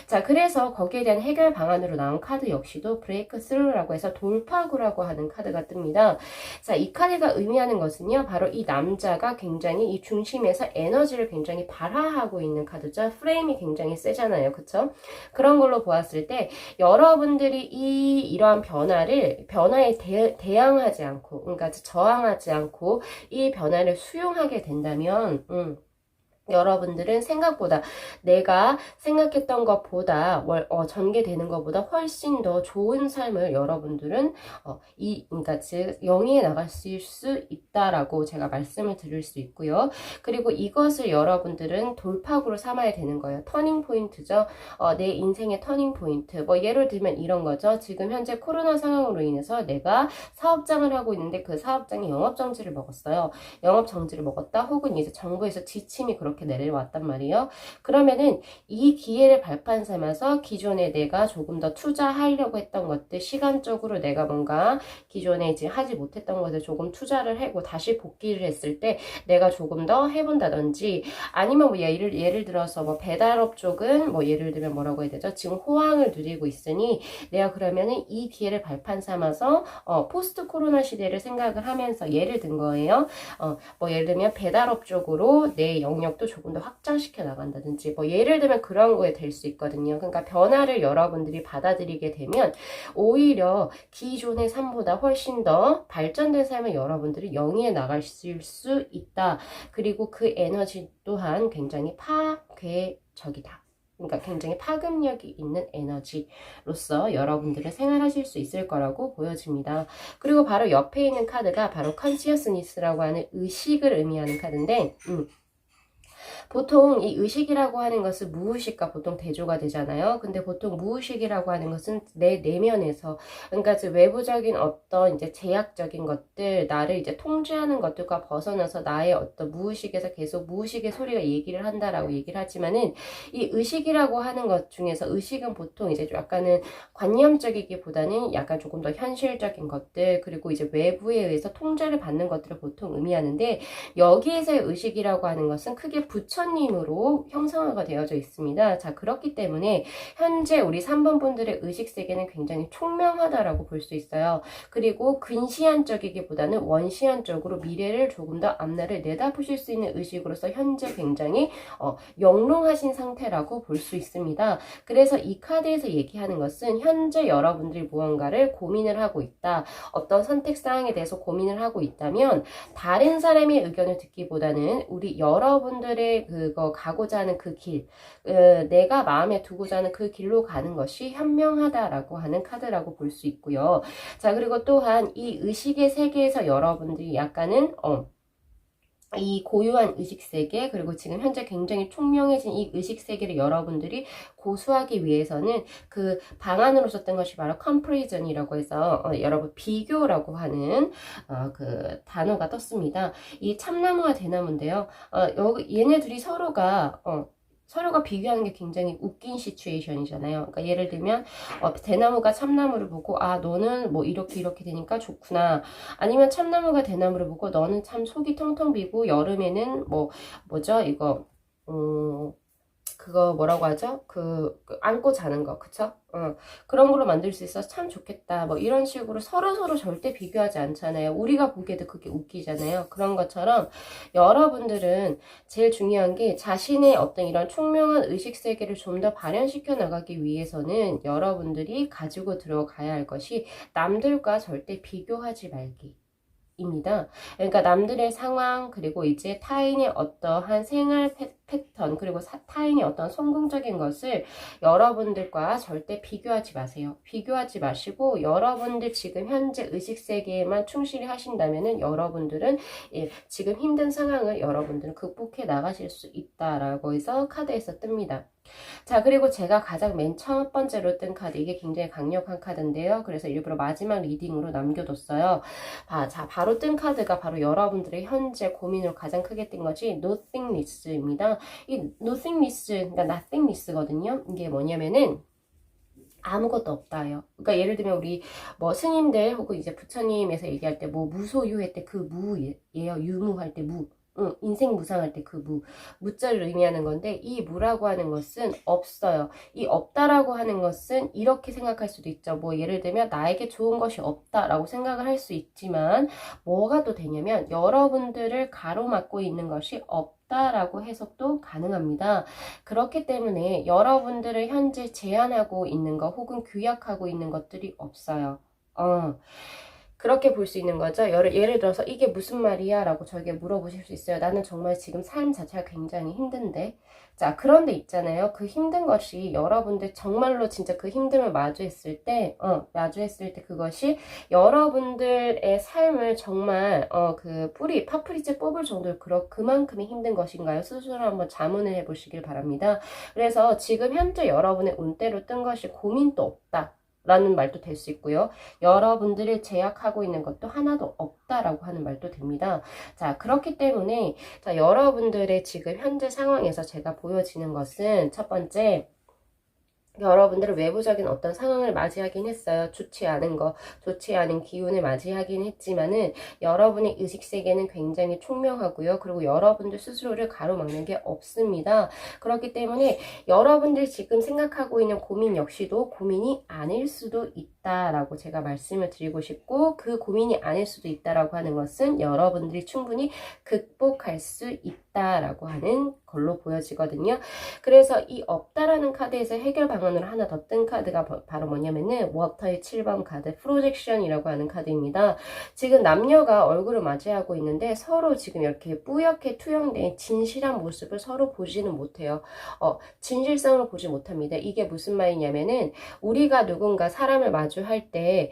자, 그래서 거기에 대한 해결 방안으로 나온 카드 역시도 브레이크 스루라고 해서 돌파구라고 하는 카드가 뜹니다. 자, 이 카드가 의미하는 것은요, 바로 이 남자가 굉장히 이 중심에서 에너지를 굉장히 발화하고 있는 카드죠. 프레임이 굉장히 세잖아요. 그쵸? 그런 걸로 보았을 때 여러분들이 이러한 변화에 대항하지 않고, 그러니까 저항하지 않고 이 변화를 수용하게 된다면, 여러분들은 생각보다 내가 생각했던 것보다 전개되는 것보다 훨씬 더 좋은 삶을 여러분들은 그러니까 즉 영위해 나가실 수 있다라고 제가 말씀을 드릴 수 있고요. 그리고 이것을 여러분들은 돌파구로 삼아야 되는 거예요. 터닝 포인트죠. 내 인생의 터닝 포인트. 뭐 예를 들면 이런 거죠. 지금 현재 코로나 상황으로 인해서 내가 사업장을 하고 있는데 그 사업장이 영업 정지를 먹었어요. 영업 정지를 먹었다. 혹은 이제 정부에서 지침이 그렇게 내려왔단 말이에요. 그러면은 이 기회를 발판 삼아서 기존에 내가 조금 더 투자하려고 했던 것들, 시간적으로 내가 뭔가 기존에 이제 하지 못했던 것을 조금 투자를 하고 다시 복귀를 했을 때 내가 조금 더 해본다든지, 아니면 뭐 예를 들어서 뭐 배달업 쪽은 뭐 예를 들면 뭐라고 해야 되죠? 지금 호황을 누리고 있으니 내가 그러면은 이 기회를 발판 삼아서 포스트 코로나 시대를 생각을 하면서 예를 든 거예요. 뭐 예를 들면 배달업 쪽으로 내 영역도 조금 더 확장시켜 나간다든지, 뭐 예를 들면 그런 거에 될 수 있거든요. 그러니까 변화를 여러분들이 받아들이게 되면 오히려 기존의 삶보다 훨씬 더 발전된 삶을 여러분들이 영위해 나가실 수 있다. 그리고 그 에너지 또한 굉장히 파괴적이다. 그러니까 굉장히 파급력이 있는 에너지로서 여러분들은 생활하실 수 있을 거라고 보여집니다. 그리고 바로 옆에 있는 카드가 바로 컨시어스니스라고 하는 의식을 의미하는 카드인데, 보통 이 의식이라고 하는 것은 무의식과 보통 대조가 되잖아요. 근데 보통 무의식이라고 하는 것은 내 내면에서, 그러니까 이제 외부적인 어떤 이제 제약적인 것들, 나를 이제 통제하는 것들과 벗어나서 나의 어떤 무의식에서 계속 무의식의 소리가 얘기를 한다라고 얘기를 하지만은, 이 의식이라고 하는 것 중에서 의식은 보통 이제 좀 약간은 관념적이기보다는 약간 조금 더 현실적인 것들, 그리고 이제 외부에 의해서 통제를 받는 것들을 보통 의미하는데, 여기에서의 의식이라고 하는 것은 크게 부처님으로 형상화가 되어져 있습니다. 자, 그렇기 때문에 현재 우리 3번 분들의 의식 세계는 굉장히 총명하다라고 볼 수 있어요. 그리고 근시안적이기보다는 원시안적으로 미래를 조금 더 앞날을 내다보실 수 있는 의식으로서 현재 굉장히 영롱하신 상태라고 볼 수 있습니다. 그래서 이 카드에서 얘기하는 것은 현재 여러분들이 무언가를 고민을 하고 있다. 어떤 선택사항에 대해서 고민을 하고 있다면 다른 사람의 의견을 듣기보다는 우리 여러분들의 그거 가고자 하는 그 길, 내가 마음에 두고자 하는 그 길로 가는 것이 현명하다라고 하는 카드라고 볼 수 있고요. 자, 그리고 또한 이 의식의 세계에서 여러분들이 약간은 이 고유한 의식세계, 그리고 지금 현재 굉장히 총명해진 이 의식세계를 여러분들이 고수하기 위해서는 그 방안으로 썼던 것이 바로 컴프리전이라고 해서 여러분 비교라고 하는 그 단어가 떴습니다. 이 참나무와 대나무인데요. 얘네들이 서로가 비교하는 게 굉장히 웃긴 시츄에이션이잖아요. 그러니까 예를 들면 대나무가 참나무를 보고 너는 뭐 이렇게 되니까 좋구나. 아니면 참나무가 대나무를 보고 너는 참 속이 텅텅 비고 여름에는 뭐죠 이거 그거 뭐라고 하죠? 그 안고 자는 거, 그쵸? 그런 걸로 만들 수 있어서 참 좋겠다. 뭐 이런 식으로 서로 절대 비교하지 않잖아요. 우리가 보기에도 그게 웃기잖아요. 그런 것처럼 여러분들은 제일 중요한 게 자신의 어떤 이런 총명한 의식세계를 좀 더 발현시켜 나가기 위해서는 여러분들이 가지고 들어가야 할 것이 남들과 절대 비교하지 말기. 입니다. 그러니까 남들의 상황, 그리고 이제 타인의 어떠한 생활 패턴, 그리고 타인의 어떤 성공적인 것을 여러분들과 절대 비교하지 마세요. 비교하지 마시고 여러분들 지금 현재 의식세계에만 충실히 하신다면은 여러분들은 지금 힘든 상황을 여러분들은 극복해 나가실 수 있다라고 해서 카드에서 뜹니다. 자, 그리고 제가 가장 맨 첫 번째로 뜬 카드, 이게 굉장히 강력한 카드인데요. 그래서 일부러 마지막 리딩으로 남겨뒀어요. 자, 바로 뜬 카드가 바로 여러분들의 현재 고민으로 가장 크게 뜬 것이 nothingness입니다. 이 nothingness, 그러니까 nothingness거든요. 이게 뭐냐면은 아무것도 없다요. 그러니까 예를 들면 우리 뭐 스님들 혹은 이제 부처님에서 얘기할 때 뭐 무소유할 때 그 무예요. 유무할 때 무. 인생 무상할 때 그 무자를 의미하는 건데, 이 무라고 하는 것은 없어요. 이 없다라고 하는 것은 이렇게 생각할 수도 있죠. 뭐 예를 들면 나에게 좋은 것이 없다라고 생각을 할 수 있지만, 뭐가 또 되냐면 여러분들을 가로막고 있는 것이 없다라고 해석도 가능합니다. 그렇기 때문에 여러분들을 현재 제한하고 있는 것 혹은 규약하고 있는 것들이 없어요. 그렇게 볼 수 있는 거죠. 예를 들어서 이게 무슨 말이야? 라고 저에게 물어보실 수 있어요. 나는 정말 지금 삶 자체가 굉장히 힘든데. 자, 그런데 있잖아요. 그 힘든 것이 여러분들 정말로 진짜 그 힘듦을 마주했을 때, 그것이 여러분들의 삶을 정말, 파프리째 뽑을 정도로 그만큼이 힘든 것인가요? 스스로 한번 자문을 해보시길 바랍니다. 그래서 지금 현재 여러분의 운대로 뜬 것이 고민도 없다. 라는 말도 될 수 있고요. 여러분들을 제약하고 있는 것도 하나도 없다라고 하는 말도 됩니다. 자, 그렇기 때문에 자, 여러분들의 지금 현재 상황에서 제가 보여지는 것은 첫 번째, 여러분들은 외부적인 어떤 상황을 맞이하긴 했어요. 좋지 않은 기운을 맞이하긴 했지만은 여러분의 의식세계는 굉장히 총명하고요. 그리고 여러분들 스스로를 가로막는 게 없습니다. 그렇기 때문에 여러분들 지금 생각하고 있는 고민 역시도 고민이 아닐 수도 있다라고 제가 말씀을 드리고 싶고, 그 고민이 아닐 수도 있다라고 하는 것은 여러분들이 충분히 극복할 수 있다라고 하는 걸로 보여지거든요. 그래서 이 없다라는 카드에서 해결 방안으로 하나 더 뜬 카드가 바로 뭐냐면은 워터의 7번 카드 프로젝션이라고 하는 카드입니다. 지금 남녀가 얼굴을 맞이하고 있는데 서로 지금 이렇게 뿌옇게 투영된 진실한 모습을 서로 보지는 못해요. 진실성을 보지 못합니다. 이게 무슨 말이냐면은 우리가 누군가 사람을 마주할 때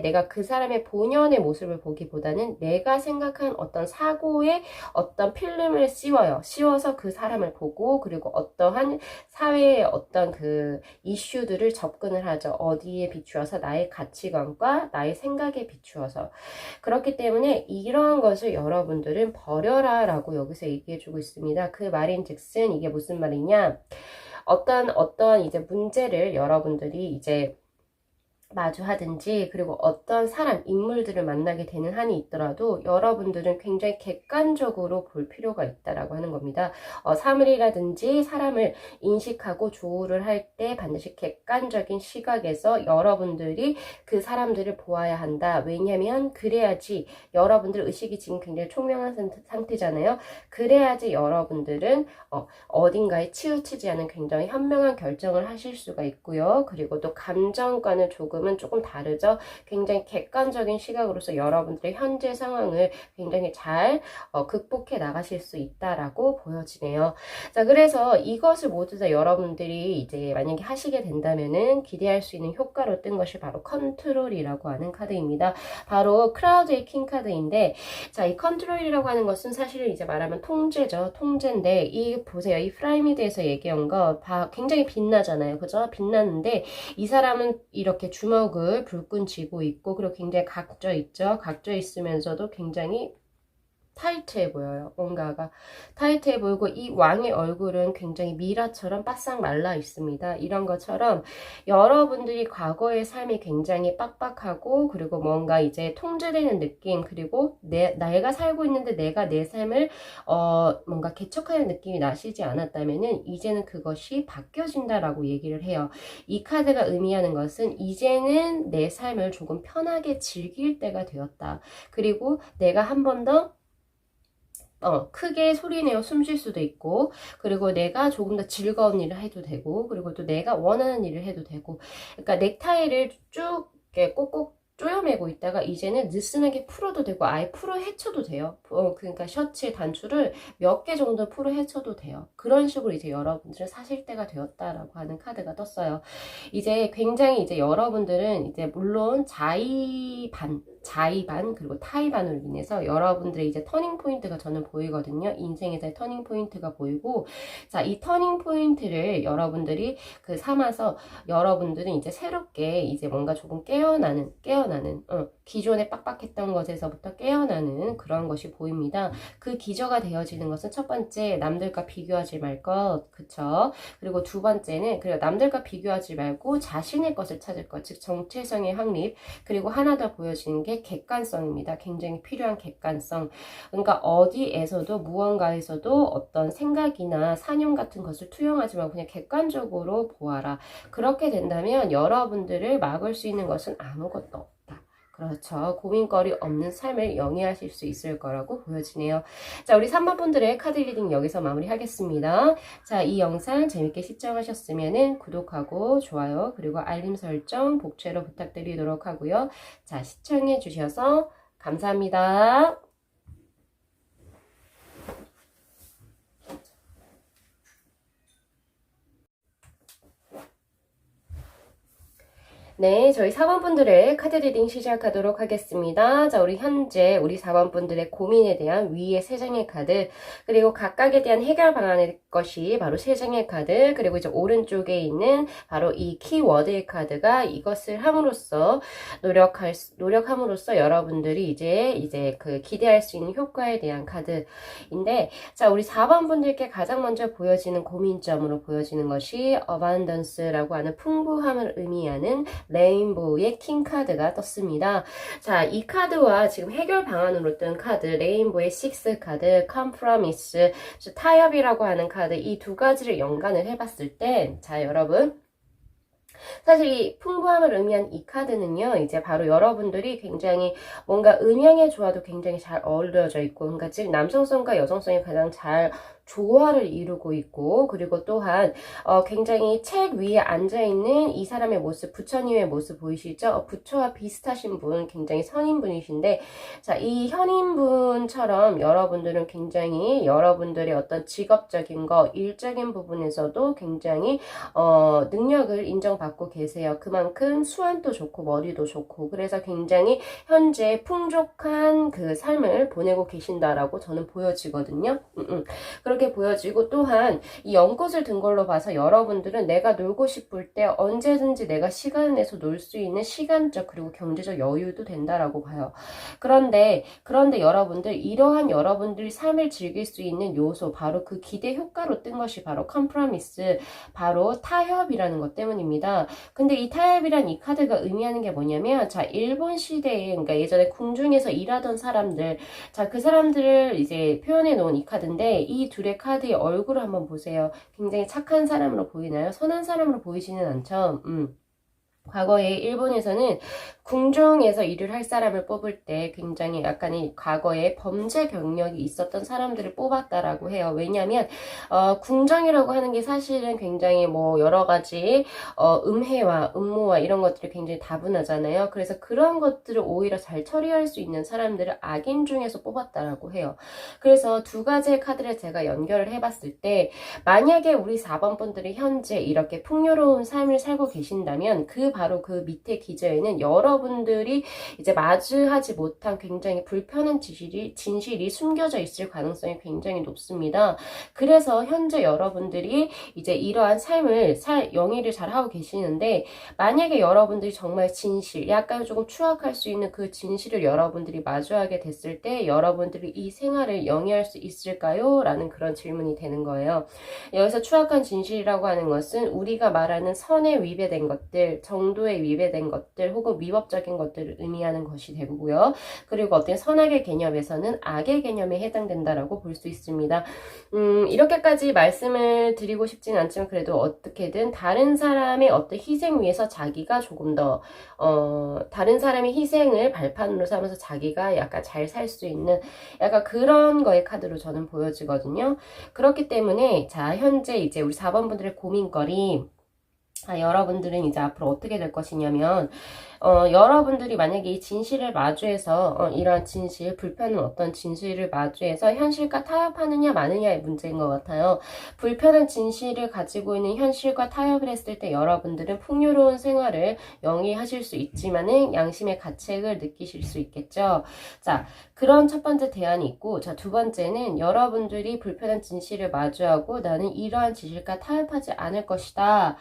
내가 그 사람의 본연의 모습을 보기보다는 내가 생각한 어떤 사고의 어떤 필름을 씌워서 그 사람을 보고, 그리고 어떠한 사회의 어떤 그 이슈들을 접근을 하죠. 어디에 비추어서 나의 가치관과 나의 생각에 비추어서. 그렇기 때문에 이러한 것을 여러분들은 버려라 라고 여기서 얘기해주고 있습니다. 그 말인즉슨 이게 무슨 말이냐, 어떤 이제 문제를 여러분들이 이제 마주하든지, 그리고 어떤 인물들을 만나게 되는 한이 있더라도 여러분들은 굉장히 객관적으로 볼 필요가 있다라고 하는 겁니다. 사물이라든지 사람을 인식하고 조우를 할 때 반드시 객관적인 시각에서 여러분들이 그 사람들을 보아야 한다. 왜냐하면 그래야지 여러분들 의식이 지금 굉장히 총명한 상태잖아요. 그래야지 여러분들은 어딘가에 치우치지 않은 굉장히 현명한 결정을 하실 수가 있고요. 그리고 또 감정과는 조금 다르죠. 굉장히 객관적인 시각으로서 여러분들의 현재 상황을 굉장히 잘 극복해 나가실 수 있다라고 보여지네요. 자, 그래서 이것을 모두 다 여러분들이 이제 만약에 하시게 된다면은 기대할 수 있는 효과로 뜬 것이 바로 컨트롤이라고 하는 카드입니다. 바로 크라우드의 킹 카드인데, 자, 이 컨트롤이라고 하는 것은 사실은 이제 말하면 통제죠. 통제인데, 보세요. 이 프라이미드에서 얘기한 거 굉장히 빛나잖아요. 그죠? 빛나는데 이 사람은 이렇게 주먹을 불끈 쥐고 있고, 그리고 굉장히 각져 있죠. 각져 있으면서도 굉장히 타이트해 보여요. 뭔가가 타이트해 보이고, 이 왕의 얼굴은 굉장히 미라처럼 바싹 말라 있습니다. 이런 것처럼 여러분들이 과거의 삶이 굉장히 빡빡하고, 그리고 뭔가 이제 통제되는 느낌, 그리고 내가 살고 있는데 내가 내 삶을 뭔가 개척하는 느낌이 나시지 않았다면은 이제는 그것이 바뀌어진다라고 얘기를 해요. 이 카드가 의미하는 것은 이제는 내 삶을 조금 편하게 즐길 때가 되었다. 그리고 내가 한 번 더 크게 소리내어 숨 쉴 수도 있고, 그리고 내가 조금 더 즐거운 일을 해도 되고, 그리고 또 내가 원하는 일을 해도 되고, 그러니까 넥타이를 쭉 이렇게 꼭꼭 쪼여매고 있다가 이제는 느슨하게 풀어도 되고 아예 풀어 헤쳐도 돼요. 그러니까 셔츠의 단추를 몇 개 정도 풀어 헤쳐도 돼요. 그런 식으로 이제 여러분들은 사실 때가 되었다라고 하는 카드가 떴어요. 이제 굉장히 이제 여러분들은 이제 물론 자의반 그리고 타의반으로 인해서 여러분들의 이제 터닝 포인트가 저는 보이거든요. 인생에서의 터닝 포인트가 보이고, 자, 이 터닝 포인트를 여러분들이 삼아서 여러분들은 이제 새롭게 이제 뭔가 조금 깨어나는 기존에 빡빡했던 것에서부터 깨어나는 그런 것이 보입니다. 그 기저가 되어지는 것은 첫 번째, 남들과 비교하지 말 것, 그쵸? 그리고 두 번째는, 그리고 남들과 비교하지 말고 자신의 것을 찾을 것, 즉 정체성의 확립. 그리고 하나 더 보여지는 게 객관성입니다. 굉장히 필요한 객관성. 그러니까 어디에서도 무언가에서도 어떤 생각이나 사념 같은 것을 투영하지 말고 그냥 객관적으로 보아라. 그렇게 된다면 여러분들을 막을 수 있는 것은 아무것도 없다. 그렇죠. 고민거리 없는 삶을 영위하실 수 있을 거라고 보여지네요. 자, 우리 3번 분들의 카드 리딩 여기서 마무리하겠습니다. 자, 이 영상 재밌게 시청하셨으면 구독하고 좋아요 그리고 알림 설정 복채로 부탁드리도록 하고요. 자, 시청해 주셔서 감사합니다. 네, 저희 4번 분들의 카드 리딩 시작하도록 하겠습니다. 자, 우리 현재 우리 4번 분들의 고민에 대한 위에 3장의 카드, 그리고 각각에 대한 해결 방안의 것이 바로 3장의 카드, 그리고 이제 오른쪽에 있는 바로 이 키워드의 카드가 이것을 함으로써 노력함으로써 여러분들이 이제 그 기대할 수 있는 효과에 대한 카드인데, 자, 우리 4번 분들께 가장 먼저 보여지는 고민점으로 보여지는 것이 어반던스라고 하는 풍부함을 의미하는 레인보우의 킹 카드가 떴습니다. 자, 이 카드와 지금 해결 방안으로 뜬 카드, 레인보우의 6 카드, 컴프로미스, 타협이라고 하는 카드, 이 두 가지를 연관을 해봤을 때, 자, 여러분, 사실 이 풍부함을 의미한 이 카드는요, 이제 바로 여러분들이 굉장히 뭔가 음양의 조화도 굉장히 잘 어우러져 있고, 그러니까 즉 남성성과 여성성이 가장 잘 조화를 이루고 있고, 그리고 또한 굉장히 책 위에 앉아있는 이 사람의 모습, 부처님의 모습 보이시죠? 부처와 비슷하신 분, 굉장히 선인분이신데, 자, 이 현인분처럼 여러분들은 굉장히 여러분들의 어떤 직업적인 거, 일적인 부분에서도 굉장히 능력을 인정받고 계세요. 그만큼 수완도 좋고 머리도 좋고, 그래서 굉장히 현재 풍족한 그 삶을 보내고 계신다라고 저는 보여지거든요. 그렇게 보여지고, 또한 이 연꽃을 든 걸로 봐서 여러분들은 내가 놀고 싶을 때 언제든지 내가 시간을 내서 놀 수 있는 시간적 그리고 경제적 여유도 된다라고 봐요. 그런데 여러분들, 이러한 여러분들이 삶을 즐길 수 있는 요소, 바로 그 기대 효과로 뜬 것이 바로 컴프로미스, 바로 타협이라는 것 때문입니다. 근데 이 타협이란 이 카드가 의미하는 게 뭐냐면, 자, 일본 시대에, 그러니까 예전에 궁중에서 일하던 사람들, 자, 그 사람들을 이제 표현해 놓은 이 카드인데, 이 둘의 카드의 얼굴을 한번 보세요. 굉장히 착한 사람으로 보이나요? 선한 사람으로 보이지는 않죠? 과거에 일본에서는 궁중에서 일을 할 사람을 뽑을 때 굉장히 약간의 과거에 범죄 경력이 있었던 사람들을 뽑았다라고 해요. 왜냐하면 궁정이라고 하는 게 사실은 굉장히 뭐 여러 가지 음해와 음모와 이런 것들이 굉장히 다분하잖아요. 그래서 그런 것들을 오히려 잘 처리할 수 있는 사람들을 악인 중에서 뽑았다라고 해요. 그래서 두 가지의 카드를 제가 연결을 해봤을 때, 만약에 우리 4번 분들이 현재 이렇게 풍요로운 삶을 살고 계신다면, 바로 그 밑에 기저에는 여러분들이 이제 마주하지 못한 굉장히 불편한 진실이 숨겨져 있을 가능성이 굉장히 높습니다. 그래서 현재 여러분들이 이제 이러한 삶을 영위를 잘 하고 계시는데, 만약에 여러분들이 정말 진실, 약간 조금 추악할 수 있는 그 진실을 여러분들이 마주하게 됐을 때, 여러분들이 이 생활을 영위할 수 있을까요? 라는 그런 질문이 되는 거예요. 여기서 추악한 진실이라고 하는 것은 우리가 말하는 선에 위배된 것들, 정도에 위배된 것들, 혹은 위법적인 것들을 의미하는 것이 되고요. 그리고 어떤 선악의 개념에서는 악의 개념에 해당된다라고 볼 수 있습니다. 이렇게까지 말씀을 드리고 싶진 않지만, 그래도 어떻게든 다른 사람의 어떤 희생 위해서 자기가 조금 더 다른 사람의 희생을 발판으로 삼아서 자기가 약간 잘 살 수 있는 약간 그런 거의 카드로 저는 보여지거든요. 그렇기 때문에, 자, 현재 이제 우리 4번 분들의 고민거리, 여러분들은 이제 앞으로 어떻게 될 것이냐면, 여러분들이 만약에 이 진실을 마주해서, 이러한 진실, 불편한 어떤 진실을 마주해서 현실과 타협하느냐 마느냐의 문제인 것 같아요. 불편한 진실을 가지고 있는 현실과 타협을 했을 때 여러분들은 풍요로운 생활을 영위하실 수 있지만은 양심의 가책을 느끼실 수 있겠죠. 자, 그런 첫 번째 대안이 있고, 자, 두 번째는 여러분들이 불편한 진실을 마주하고 나는 이러한 진실과 타협하지 않을 것이다.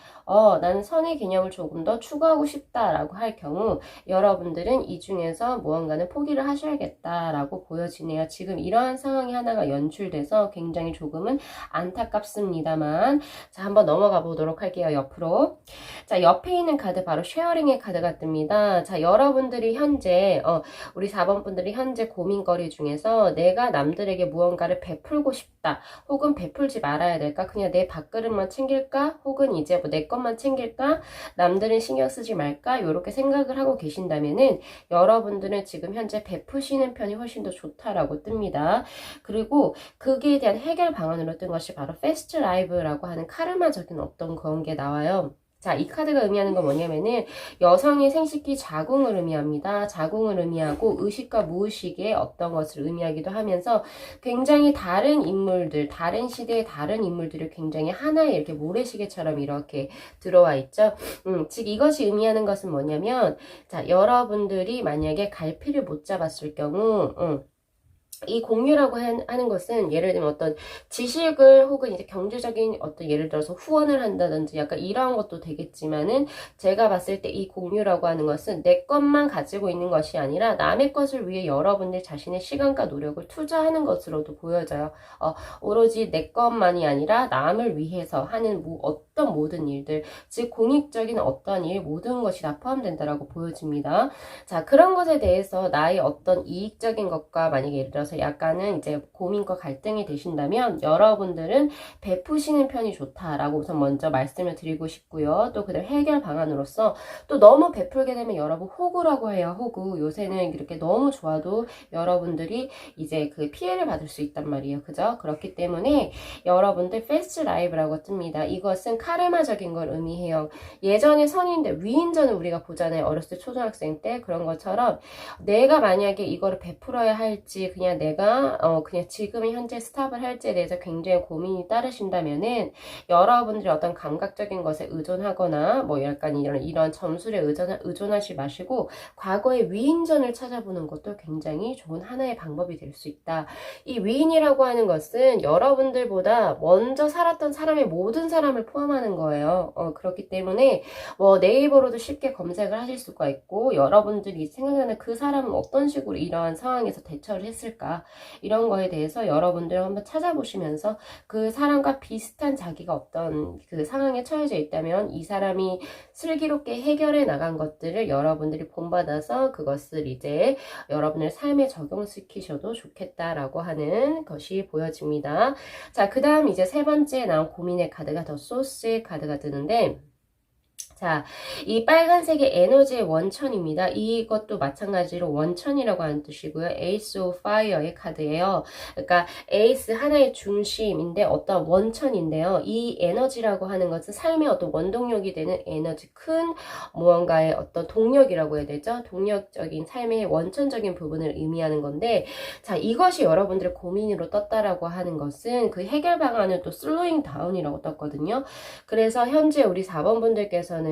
나는 선의 개념을 조금 더 추구하고 싶다라고 할 경우, 경우 여러분들은 이 중에서 무언가는 포기를 하셔야겠다라고 보여지네요. 지금 이러한 상황이 하나가 연출돼서 굉장히 조금은 안타깝습니다만, 자, 한번 넘어가 보도록 할게요. 옆으로. 자, 옆에 있는 카드 바로 쉐어링의 카드가 뜹니다. 자, 여러분들이 현재 우리 4번 분들이 현재 고민거리 중에서 내가 남들에게 무언가를 베풀고 싶다, 혹은 베풀지 말아야 될까, 그냥 내 밥그릇만 챙길까, 혹은 이제 뭐 내 것만 챙길까, 남들은 신경 쓰지 말까, 이렇게 생각을 하고 계신다면은 여러분들은 지금 현재 베푸시는 편이 훨씬 더 좋다라고 뜹니다. 그리고 거기에 대한 해결 방안으로 뜬 것이 바로 패스트 라이브라고 하는 카르마적인 어떤 그런 게 나와요. 자, 이 카드가 의미하는 건 뭐냐면은 여성의 생식기 자궁을 의미합니다. 자궁을 의미하고 의식과 무의식의 어떤 것을 의미하기도 하면서 굉장히 다른 인물들, 다른 시대의 다른 인물들이 굉장히 하나의 이렇게 모래시계처럼 이렇게 들어와 있죠. 즉 이것이 의미하는 것은 뭐냐면, 자, 여러분들이 만약에 갈피를 못 잡았을 경우, 이 공유라고 하는 것은 예를 들면 어떤 지식을 혹은 이제 경제적인 어떤 예를 들어서 후원을 한다든지 약간 이러한 것도 되겠지만은, 제가 봤을 때 이 공유라고 하는 것은 내 것만 가지고 있는 것이 아니라 남의 것을 위해 여러분들 자신의 시간과 노력을 투자하는 것으로도 보여져요. 오로지 내 것만이 아니라 남을 위해서 하는 어떤 모든 일들, 즉 공익적인 어떤 일, 모든 것이 다 포함된다라고 보여집니다. 자, 그런 것에 대해서 나의 어떤 이익적인 것과 만약에 예를 들어서 약간은 이제 고민과 갈등이 되신다면 여러분들은 베푸시는 편이 좋다라고 우선 먼저 말씀을 드리고 싶고요. 또 그다음 해결 방안으로서, 또 너무 베풀게 되면 여러분 호구라고 해요. 호구. 요새는 이렇게 너무 좋아도 여러분들이 이제 그 피해를 받을 수 있단 말이에요. 그죠? 그렇기 때문에 여러분들 패스트 라이브라고 뜹니다. 이것은 카르마적인 걸 의미해요. 예전에 선인들, 위인전을 우리가 보잖아요. 어렸을 때 초등학생 때 그런 것처럼 내가 만약에 이거를 베풀어야 할지, 그냥 내가 그냥 지금 현재 스탑을 할지에 대해서 굉장히 고민이 따르신다면은 여러분들이 어떤 감각적인 것에 의존하거나 뭐 약간 이런 점술에 의존하지 마시고 과거의 위인전을 찾아보는 것도 굉장히 좋은 하나의 방법이 될 수 있다. 이 위인이라고 하는 것은 여러분들보다 먼저 살았던 사람의 모든 사람을 포함하는 거예요. 그렇기 때문에 뭐 네이버로도 쉽게 검색을 하실 수가 있고, 여러분들이 생각하는 그 사람은 어떤 식으로 이러한 상황에서 대처를 했을까, 이런 거에 대해서 여러분들 한번 찾아보시면서 그 사람과 비슷한 자기가 어떤 그 상황에 처해져 있다면 이 사람이 슬기롭게 해결해 나간 것들을 여러분들이 본받아서 그것을 이제 여러분의 삶에 적용시키셔도 좋겠다라고 하는 것이 보여집니다. 자, 그 다음 이제 세 번째 나온 고민의 카드가 더 소스의 카드가 뜨는데, 자, 이 빨간색의 에너지의 원천입니다. 이것도 마찬가지로 원천이라고 하는 뜻이고요. 에이스 오브 파이어의 카드예요. 그러니까 에이스 하나의 중심인데 어떤 원천인데요. 이 에너지라고 하는 것은 삶의 어떤 원동력이 되는 에너지, 큰 무언가의 어떤 동력이라고 해야 되죠. 동력적인 삶의 원천적인 부분을 의미하는 건데, 자, 이것이 여러분들의 고민으로 떴다라고 하는 것은 그 해결 방안은 또 슬로잉 다운이라고 떴거든요. 그래서 현재 우리 4번 분들께서는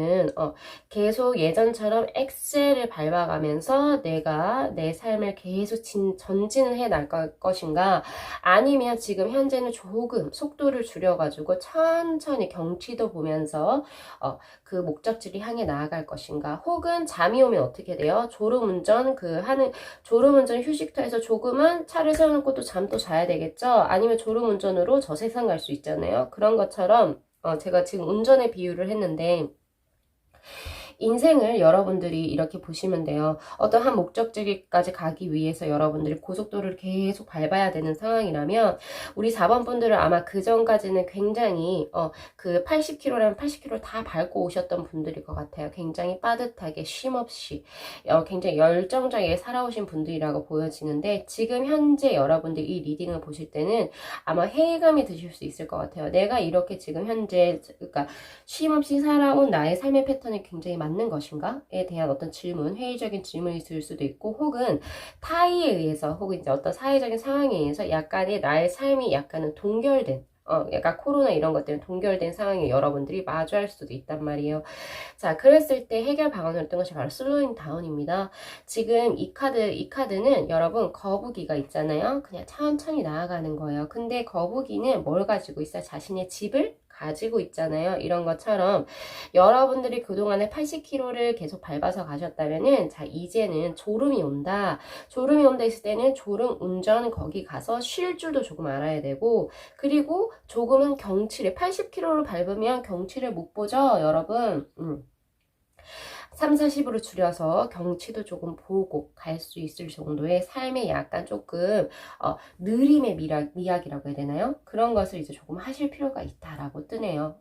계속 예전처럼 엑셀을 밟아가면서 내가 내 삶을 계속 전진을 해 나갈 것인가, 아니면 지금 현재는 조금 속도를 줄여가지고 천천히 경치도 보면서 그 목적지를 향해 나아갈 것인가, 혹은 잠이 오면 어떻게 돼요? 졸음운전 졸음운전 휴식터에서 조금은 차를 세워놓고 또 잠 또 자야 되겠죠? 아니면 졸음운전으로 저 세상 갈 수 있잖아요. 그런 것처럼 제가 지금 운전의 비유를 했는데, 인생을 여러분들이 이렇게 보시면 돼요. 어떤 한 목적지까지 가기 위해서 여러분들이 고속도로를 계속 밟아야 되는 상황이라면, 우리 4번 분들은 아마 그 전까지는 굉장히 그 80km라면 80km 다 밟고 오셨던 분들일 것 같아요. 굉장히 빠듯하게 쉼없이 굉장히 열정적이게 살아오신 분들이라고 보여지는데, 지금 현재 여러분들이 이 리딩을 보실 때는 아마 회의감이 드실 수 있을 것 같아요. 내가 이렇게 지금 현재 그러니까 쉼없이 살아온 나의 삶의 패턴이 굉장히 맞는 것인가에 대한 어떤 질문, 회의적인 질문이 들 수도 있고, 혹은 타의에 의해서, 혹은 이제 어떤 사회적인 상황에 의해서 약간의 나의 삶이 약간은 동결된, 약간 코로나 이런 것 때문에 동결된 상황에 여러분들이 마주할 수도 있단 말이에요. 자, 그랬을 때 해결 방안으로 했던 것이 바로 슬로잉 다운입니다. 지금 이 카드는 여러분 거북이가 있잖아요. 그냥 천천히 나아가는 거예요. 근데 거북이는 뭘 가지고 있어요? 자신의 집을 가지고 있잖아요. 이런 것처럼 여러분들이 그동안에 80km를 계속 밟아서 가셨다면은 자 이제는 졸음이 온다. 졸음이 온다 했을 때는 졸음 운전 거기 가서 쉴 줄도 조금 알아야 되고 그리고 조금은 경치를 80km를 밟으면 경치를 못 보죠, 여러분. 3, 40으로 줄여서 경치도 조금 보고 갈 수 있을 정도의 삶에 약간 조금 느림의 미학이라고 해야 되나요? 그런 것을 이제 조금 하실 필요가 있다라고 뜨네요.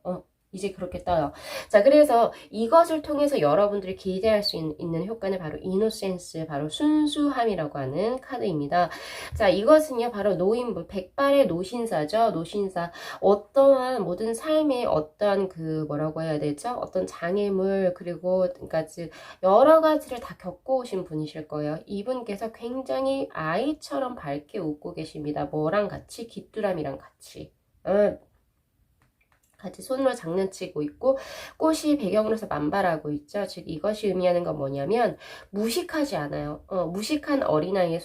이제 그렇게 떠요. 자, 그래서 이것을 통해서 여러분들이 기대할 수 있는 효과는 바로 이노센스, 바로 순수함이라고 하는 카드입니다. 자, 이것은요, 바로 노인분, 백발의 노신사죠. 노신사. 어떠한 모든 삶의 어떠한 그 뭐라고 해야 되죠? 어떤 장애물, 그리고 그러니까 즉 여러 가지를 다 겪어오신 분이실 거예요. 이분께서 굉장히 아이처럼 밝게 웃고 계십니다. 뭐랑 같이? 귀뚜라미랑 같이. 같이 손으로 장난치고 있고 꽃이 배경으로서 만발하고 있죠. 즉 이것이 의미하는 건 뭐냐면 무식하지 않아요. 무식한 어린아이의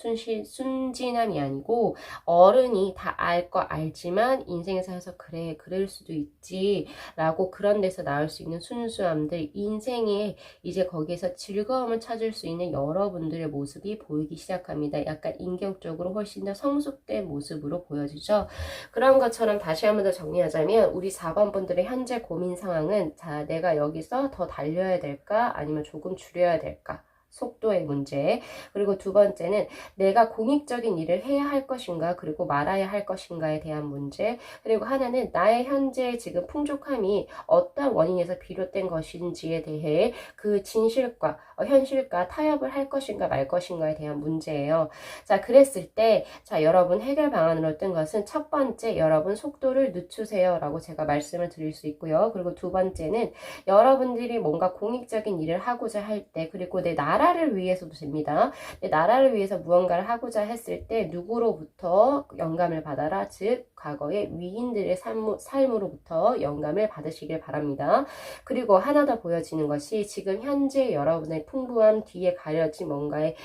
순진함이 아니고 어른이 다 알 거 알지만 인생에서 그래 그럴 수도 있지 라고 그런 데서 나올 수 있는 순수함들, 인생에 이제 거기에서 즐거움을 찾을 수 있는 여러분들의 모습이 보이기 시작합니다. 약간 인격적으로 훨씬 더 성숙된 모습으로 보여지죠. 그런 것처럼 다시 한 번 더 정리하자면 우리 4번 분들의 현재 고민 상황은 자 내가 여기서 더 달려야 될까 아니면 조금 줄여야 될까 속도의 문제. 그리고 두 번째는 내가 공익적인 일을 해야 할 것인가 그리고 말아야 할 것인가에 대한 문제. 그리고 하나는 나의 현재 지금 풍족함이 어떤 원인에서 비롯된 것인지에 대해 그 진실과 현실과 타협을 할 것인가 말 것인가에 대한 문제예요. 자, 그랬을 때 자 여러분 해결 방안으로 뜬 것은 첫 번째 여러분 속도를 늦추세요 라고 제가 말씀을 드릴 수 있고요. 그리고 두 번째는 여러분들이 뭔가 공익적인 일을 하고자 할 때 그리고 내 나라를 위해서도 됩니다. 내 나라를 위해서 무언가를 하고자 했을 때 누구로부터 영감을 받아라. 즉 과거의 위인들의 삶으로부터 영감을 받으시길 바랍니다. 그리고 하나 더 보여지는 것이 지금 현재 여러분의 풍부함 뒤에 가려진 뭔가의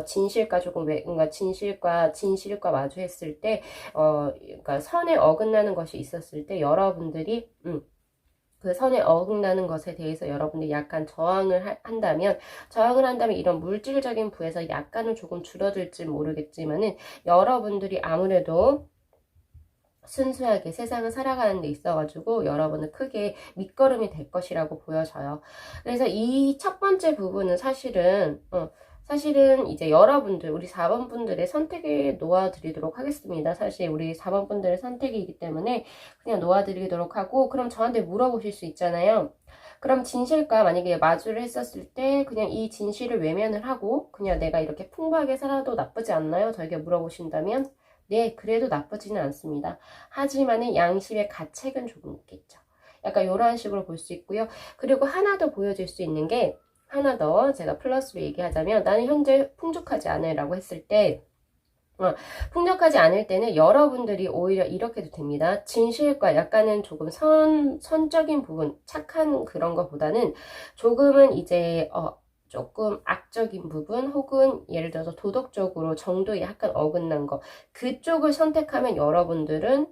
진실과 조금 뭔가 진실과 마주했을 때 그러니까 선에 어긋나는 것이 있었을 때 여러분들이 그 선에 어긋나는 것에 대해서 여러분들이 약간 저항을 한다면 이런 물질적인 부에서 약간은 조금 줄어들지 모르겠지만은 여러분들이 아무래도 순수하게 세상을 살아가는 데 있어가지고 여러분은 크게 밑거름이 될 것이라고 보여져요. 그래서 이 첫 번째 부분은 사실은 이제 여러분들 우리 4번 분들의 선택에 놓아드리도록 하겠습니다. 사실 우리 4번 분들의 선택이기 때문에 그냥 놓아드리도록 하고 그럼 저한테 물어보실 수 있잖아요. 그럼 진실과 만약에 마주를 했었을 때 그냥 이 진실을 외면을 하고 그냥 내가 이렇게 풍부하게 살아도 나쁘지 않나요? 저에게 물어보신다면 네, 그래도 나쁘지는 않습니다. 하지만은 양심의 가책은 조금 있겠죠. 약간 이런 식으로 볼 수 있고요. 그리고 하나 더 보여줄 수 있는 게 하나 더 제가 플러스로 얘기하자면 나는 현재 풍족하지 않으라고 했을 때 풍족하지 않을 때는 여러분들이 오히려 이렇게도 됩니다. 진실과 약간은 조금 선적인 부분, 착한 그런 것보다는 조금은 이제 조금 악적인 부분 혹은 예를 들어서 도덕적으로 정도에 약간 어긋난 거 그쪽을 선택하면 여러분들은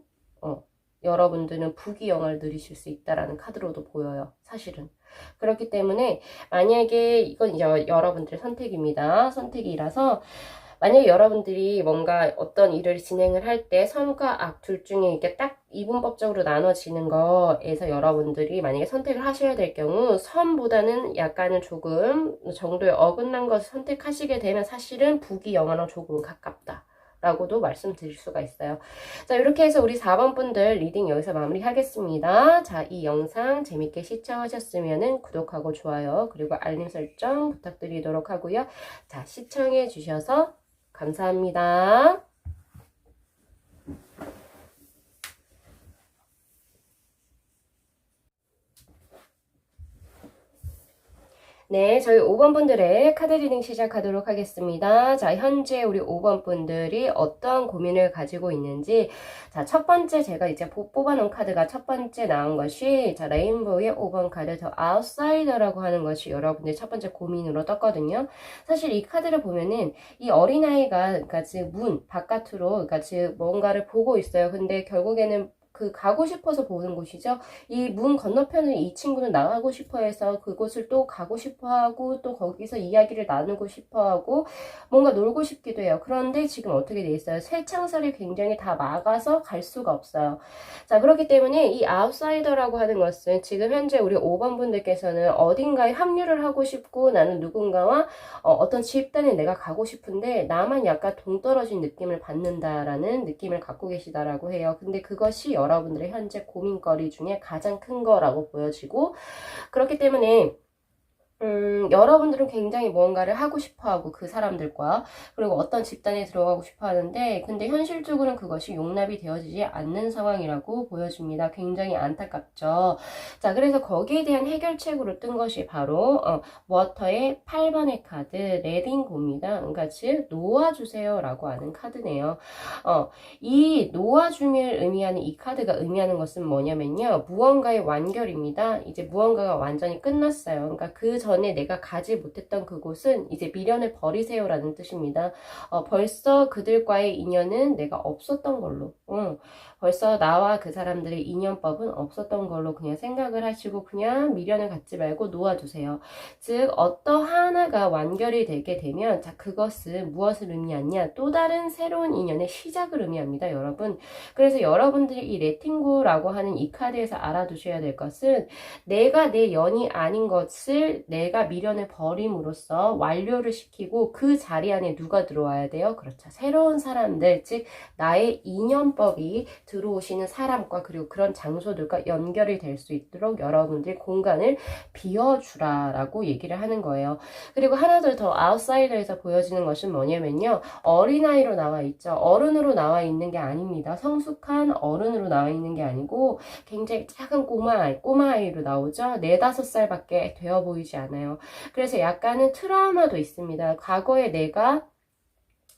부귀영화를 누리실 수 있다라는 카드로도 보여요. 사실은. 그렇기 때문에 만약에 이건 이제 여러분들의 선택입니다. 선택이라서 만약에 여러분들이 뭔가 어떤 일을 진행을 할 때 선과 악 둘 중에 이게 딱 이분법적으로 나눠지는 거에서 여러분들이 만약에 선택을 하셔야 될 경우 선보다는 약간은 조금 정도의 어긋난 것을 선택하시게 되면 사실은 부귀영화랑 조금 가깝다. 라고도 말씀드릴 수가 있어요. 자, 이렇게 해서 우리 4번 분들 리딩 여기서 마무리하겠습니다. 자, 이 영상 재밌게 시청하셨으면 구독하고 좋아요 그리고 알림 설정 부탁드리도록 하고요. 자, 시청해 주셔서 감사합니다. 네, 저희 5번 분들의 카드 리딩 시작하도록 하겠습니다. 자, 현재 우리 5번 분들이 어떤 고민을 가지고 있는지, 자, 첫 번째 제가 이제 뽑아놓은 카드가 첫 번째 나온 것이, 자, 레인보우의 5번 카드, 더 아웃사이더라고 하는 것이 여러분들 첫 번째 고민으로 떴거든요. 사실 이 카드를 보면은, 이 어린아이가, 그러니까 즉 바깥으로, 그러니까 즉 뭔가를 보고 있어요. 근데 결국에는 그 가고 싶어서 보는 곳이죠. 이 문 건너편에 이 친구는 나가고 싶어 해서 그곳을 또 가고 싶어 하고 또 거기서 이야기를 나누고 싶어 하고 뭔가 놀고 싶기도 해요. 그런데 지금 어떻게 돼 있어요? 쇠창살이 굉장히 다 막아서 갈 수가 없어요. 자, 그렇기 때문에 이 아웃사이더라고 하는 것은 지금 현재 우리 5번 분들께서는 어딘가에 합류를 하고 싶고 나는 누군가와 어떤 집단에 내가 가고 싶은데 나만 약간 동떨어진 느낌을 받는다라는 느낌을 갖고 계시다라고 해요. 근데 그것이 여러분들의 현재 고민거리 중에 가장 큰 거라고 보여지고 그렇기 때문에 여러분들은 굉장히 무언가를 하고 싶어 하고 그 사람들과 그리고 어떤 집단에 들어가고 싶어 하는데 근데 현실적으로는 그것이 용납이 되어지지 않는 상황이라고 보여집니다. 굉장히 안타깝죠. 자, 그래서 거기에 대한 해결책으로 뜬 것이 바로 워터의 8번의 카드 레딩고입니다. 그러니까 즉 놓아주세요 라고 하는 카드네요. 이 놓아줌을 의미하는 이 카드가 의미하는 것은 뭐냐면요. 무언가의 완결입니다. 이제 무언가가 완전히 끝났어요. 그러니까 그 전에 내가 가지 못했던 그곳은 이제 미련을 버리세요라는 뜻입니다. 벌써 그들과의 인연은 내가 없었던 걸로. 벌써 나와 그 사람들의 인연법은 없었던 걸로 그냥 생각을 하시고 그냥 미련을 갖지 말고 놓아주세요. 즉 어떠하나가 완결이 되게 되면 자 그것은 무엇을 의미하냐? 또 다른 새로운 인연의 시작을 의미합니다. 여러분. 그래서 여러분들이 이 레팅고라고 하는 이 카드에서 알아두셔야 될 것은 내가 내 연이 아닌 것을 내가 미련을 버림으로써 완료를 시키고 그 자리 안에 누가 들어와야 돼요? 그렇죠. 새로운 사람들, 즉 나의 인연법이 들어오시는 사람과 그리고 그런 장소들과 연결이 될 수 있도록 여러분들이 공간을 비워주라라고 얘기를 하는 거예요. 그리고 하나 더 아웃사이더에서 보여지는 것은 뭐냐면요. 어린아이로 나와 있죠. 어른으로 나와 있는 게 아닙니다. 성숙한 어른으로 나와 있는 게 아니고 굉장히 작은 꼬마아이로 나오죠. 4, 5살밖에 되어 보이지 않아요. 그래서 약간은 트라우마도 있습니다. 과거에 내가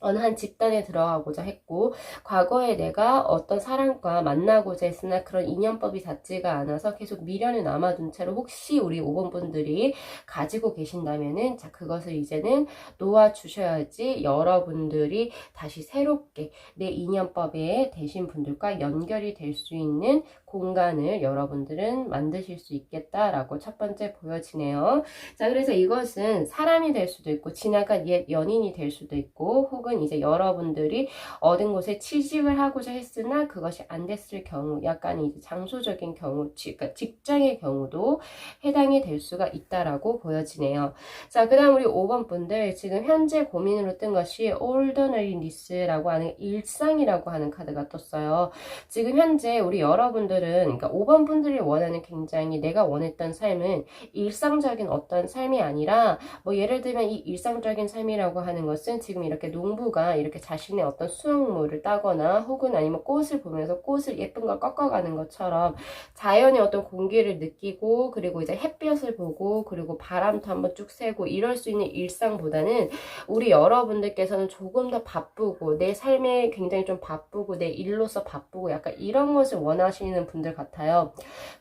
어느 한 집단에 들어가고자 했고 과거에 내가 어떤 사람과 만나고자 했으나 그런 인연법이 닿지가 않아서 계속 미련을 남아둔 채로 혹시 우리 5번 분들이 가지고 계신다면은 자 그것을 이제는 놓아주셔야지 여러분들이 다시 새롭게 내 인연법에 되신 분들과 연결이 될 수 있는 공간을 여러분들은 만드실 수 있겠다라고 첫 번째 보여지네요. 자, 그래서 이것은 사람이 될 수도 있고 지나간 옛 연인이 될 수도 있고 혹은 이제 여러분들이 얻은 곳에 취직을 하고자 했으나 그것이 안 됐을 경우 약간 이제 장소적인 경우 그러니까 직장의 경우도 해당이 될 수가 있다라고 보여지네요. 자, 그 다음 우리 5번 분들 지금 현재 고민으로 뜬 것이 ordinariness라고 하는 일상이라고 하는 카드가 떴어요. 지금 현재 우리 여러분들은 그러니까 5번 분들이 원하는 굉장히 내가 원했던 삶은 일상적인 어떤 삶이 아니라 뭐 예를 들면 이 일상적인 삶이라고 하는 것은 지금 이렇게 농부가 이렇게 자신의 어떤 수확물을 따거나 혹은 아니면 꽃을 보면서 꽃을 예쁜 걸 꺾어가는 것처럼 자연의 어떤 공기를 느끼고 그리고 이제 햇볕을 보고 그리고 바람도 한번 쭉 쐬고 이럴 수 있는 일상보다는 우리 여러분들께서는 조금 더 바쁘고 내 삶에 굉장히 좀 바쁘고 내 일로서 바쁘고 약간 이런 것을 원하시는 분들 같아요.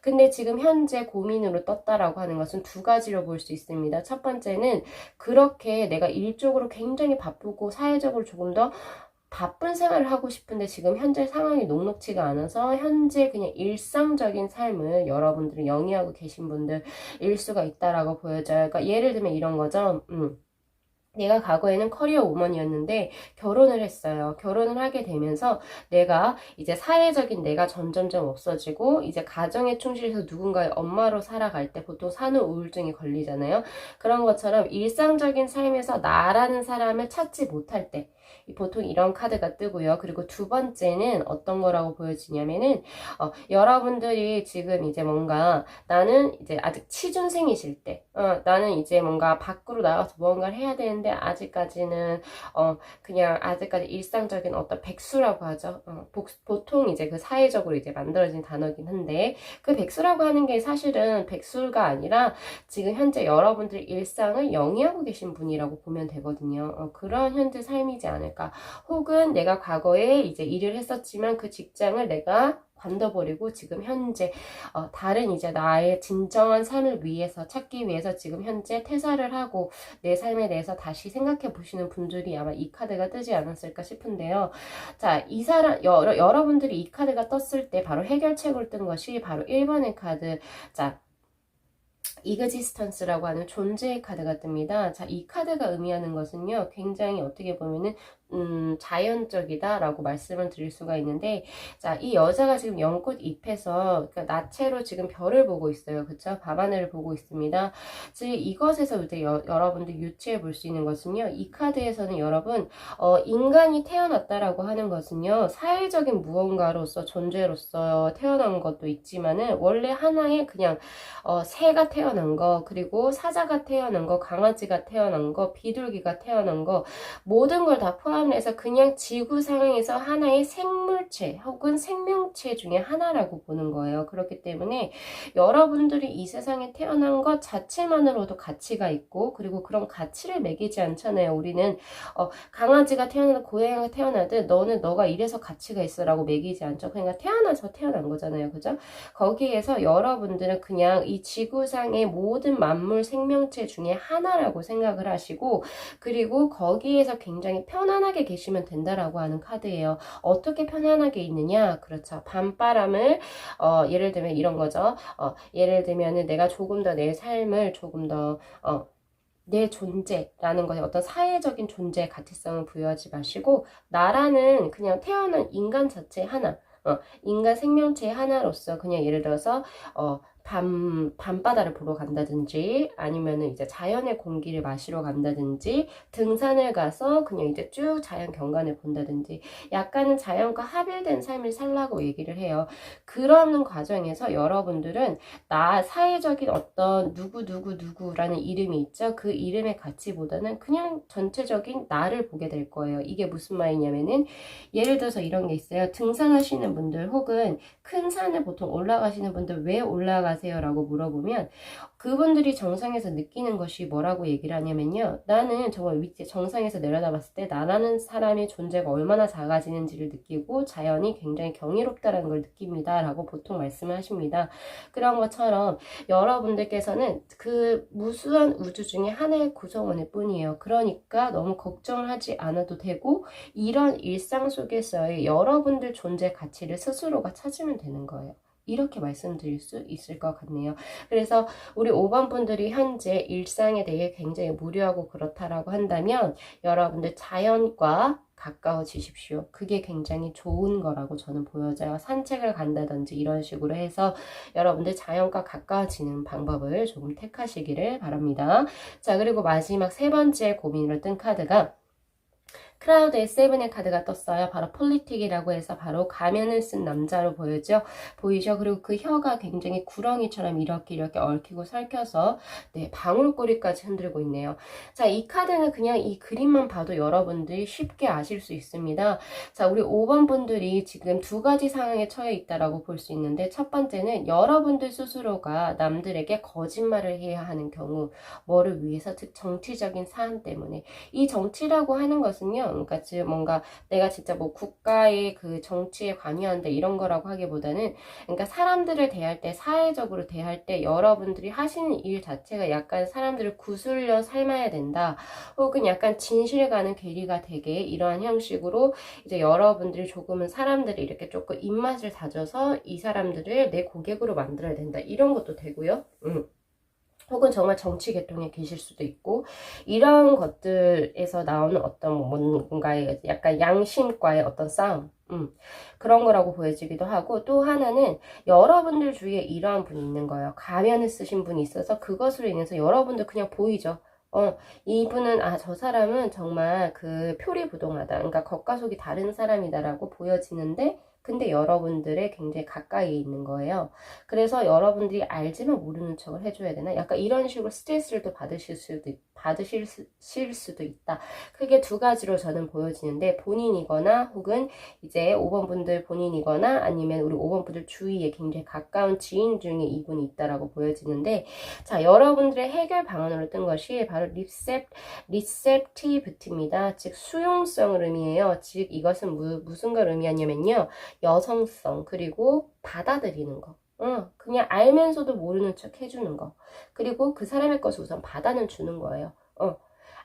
근데 지금 현재 고민으로 떴다라고 하는 것은 두 가지로 볼 수 있습니다. 첫 번째는 그렇게 내가 일적으로 굉장히 바쁘고 사회적으로 조금 더 바쁜 생활을 하고 싶은데 지금 현재 상황이 녹록지가 않아서 현재 그냥 일상적인 삶을 여러분들이 영위하고 계신 분들일 수가 있다라고 보여져요. 그러니까 예를 들면 이런 거죠. 내가 과거에는 커리어 우먼이었는데 결혼을 했어요. 결혼을 하게 되면서 내가 이제 사회적인 내가 점점점 없어지고 이제 가정에 충실해서 누군가의 엄마로 살아갈 때 보통 산후 우울증이 걸리잖아요. 그런 것처럼 일상적인 삶에서 나라는 사람을 찾지 못할 때 보통 이런 카드가 뜨고요. 그리고 두 번째는 어떤 거라고 보여지냐면은 여러분들이 지금 이제 뭔가 나는 이제 아직 취준생이실 때 나는 이제 뭔가 밖으로 나가서 무언가를 해야 되는데 아직까지는 그냥 아직까지 일상적인 어떤 백수라고 하죠. 보통 이제 그 사회적으로 이제 만들어진 단어긴 한데 그 백수라고 하는 게 사실은 백수가 아니라 지금 현재 여러분들의 일상을 영위하고 계신 분이라고 보면 되거든요. 그런 현재 삶이지 않을까. 혹은 내가 과거에 이제 일을 했었지만 그 직장을 내가 관둬버리고 지금 현재 다른 이제 나의 진정한 삶을 위해서 찾기 위해서 지금 현재 퇴사를 하고 내 삶에 대해서 다시 생각해 보시는 분들이 아마 이 카드가 뜨지 않았을까 싶은데요. 자, 이 사람 여러분들이 이 카드가 떴을 때 바로 해결책을 뜬 것이 바로 1번의 카드. 자, 이그지스턴스라고 하는 존재의 카드가 뜹니다. 자, 이 카드가 의미하는 것은요, 굉장히 어떻게 보면은 자연적이다라고 말씀을 드릴 수가 있는데, 자, 이 여자가 지금 연꽃 잎에서 그러니까 나체로 지금 별을 보고 있어요. 그쵸? 밤하늘을 보고 있습니다. 즉 이것에서 이제 여러분들 유추해 볼 수 있는 것은요, 이 카드에서는 여러분 인간이 태어났다라고 하는 것은요, 사회적인 무언가로서 존재로서 태어난 것도 있지만은 원래 하나의 그냥 새가 태어난 거, 그리고 사자가 태어난 거, 강아지가 태어난 거, 비둘기가 태어난 거, 모든 걸 다 포함해서 그냥 지구 상에서 하나의 생물체 혹은 생명체 중에 하나라고 보는 거예요. 그렇기 때문에 여러분들이 이 세상에 태어난 것 자체만으로도 가치가 있고, 그리고 그런 가치를 매기지 않잖아요. 우리는 강아지가 태어나든 고양이가 태어나든 너는 너가 이래서 가치가 있어 라고 매기지 않죠. 그러니까 태어나서 태어난 거잖아요. 그죠? 거기에서 여러분들은 그냥 이 지구상의 모든 만물 생명체 중에 하나라고 생각을 하시고, 그리고 거기에서 굉장히 편안하게 계시면 된다라고 하는 카드예요. 어떻게 편안하게 있느냐? 그렇죠. 밤바람을 예를 들면 이런 거죠. 예를 들면은 내가 조금 더 내 삶을 조금 더 내 존재라는 것에 어떤 사회적인 존재의 가치성을 부여하지 마시고, 나라는 그냥 태어난 인간 자체 하나, 인간 생명체 하나로서 그냥 예를 들어서 밤바다를 보러 간다든지, 아니면은 이제 자연의 공기를 마시러 간다든지, 등산을 가서 그냥 이제 쭉 자연 경관을 본다든지, 약간은 자연과 합일된 삶을 살라고 얘기를 해요. 그런 과정에서 여러분들은 사회적인 어떤 누구라는 이름이 있죠. 그 이름의 가치보다는 그냥 전체적인 나를 보게 될 거예요. 이게 무슨 말이냐면은, 예를 들어서 이런 게 있어요. 등산하시는 분들 혹은 큰 산을 보통 올라가시는 분들 왜 올라가세요? 라고 물어보면 그분들이 정상에서 느끼는 것이 뭐라고 얘기를 하냐면요. 나는 정말 밑에 정상에서 내려다봤을 때 나라는 사람의 존재가 얼마나 작아지는지를 느끼고 자연이 굉장히 경이롭다는 걸 느낍니다. 라고 보통 말씀을 하십니다. 그런 것처럼 여러분들께서는 그 무수한 우주 중에 하나의 구성원일 뿐이에요. 그러니까 너무 걱정을 하지 않아도 되고, 이런 일상 속에서의 여러분들 존재 가치를 스스로가 찾으면 되는 거예요. 이렇게 말씀드릴 수 있을 것 같네요. 그래서 우리 5번 분들이 현재 일상에 대해 굉장히 무료하고 그렇다라고 한다면 여러분들 자연과 가까워지십시오. 그게 굉장히 좋은 거라고 저는 보여져요. 산책을 간다든지 이런 식으로 해서 여러분들 자연과 가까워지는 방법을 조금 택하시기를 바랍니다. 자, 그리고 마지막 세 번째 고민으로 뜬 카드가 크라우드의 세븐의 카드가 떴어요. 바로 폴리틱이라고 해서 바로 가면을 쓴 남자로 보이죠? 그리고 그 혀가 굉장히 구렁이처럼 이렇게 얽히고 설켜서 네, 방울꼬리까지 흔들고 있네요. 자, 이 카드는 그냥 이 그림만 봐도 여러분들이 쉽게 아실 수 있습니다. 자, 우리 5번 분들이 지금 두 가지 상황에 처해 있다라고 볼 수 있는데, 첫 번째는 여러분들 스스로가 남들에게 거짓말을 해야 하는 경우, 뭐를 위해서? 즉 정치적인 사안 때문에. 이 정치라고 하는 것은요, 그러니까 지금 뭔가 내가 진짜 뭐 국가의 그 정치에 관여한다 이런 거라고 하기보다는, 그러니까 사람들을 대할 때, 사회적으로 대할 때 여러분들이 하시는 일 자체가 약간 사람들을 구슬려 삶아야 된다, 혹은 약간 진실과는 괴리가 되게 이러한 형식으로 이제 여러분들이 조금은 사람들이 이렇게 조금 입맛을 다져서 이 사람들을 내 고객으로 만들어야 된다, 이런 것도 되고요. 혹은 정말 정치 계통에 계실 수도 있고, 이런 것들에서 나오는 어떤 뭔가의 약간 양심과의 어떤 싸움, 그런 거라고 보여지기도 하고, 또 하나는 여러분들 주위에 이러한 분이 있는 거예요. 가면을 쓰신 분이 있어서 그것으로 인해서 여러분들 그냥 보이죠. 이분은 저 사람은 정말 그 표리부동하다, 그러니까 겉과 속이 다른 사람이다라고 보여지는데, 근데 여러분들의 굉장히 가까이에 있는 거예요. 그래서 여러분들이 알지만 모르는 척을 해줘야 되나? 약간 이런 식으로 스트레스를 또 받으실 수도 있다. 크게 두 가지로 저는 보여지는데, 본인이거나 혹은 이제 5번 분들 본인이거나 아니면 우리 5번 분들 주위에 굉장히 가까운 지인 중에 이분이 있다라고 보여지는데, 자, 여러분들의 해결 방안으로 뜬 것이 바로 리셉티브티입니다. 즉 수용성을 의미해요. 즉 이것은 무슨 걸 의미하냐면요, 여성성, 그리고 받아들이는 거. 그냥 알면서도 모르는 척 해주는 거. 그리고 그 사람의 것을 우선 받아는 주는 거예요.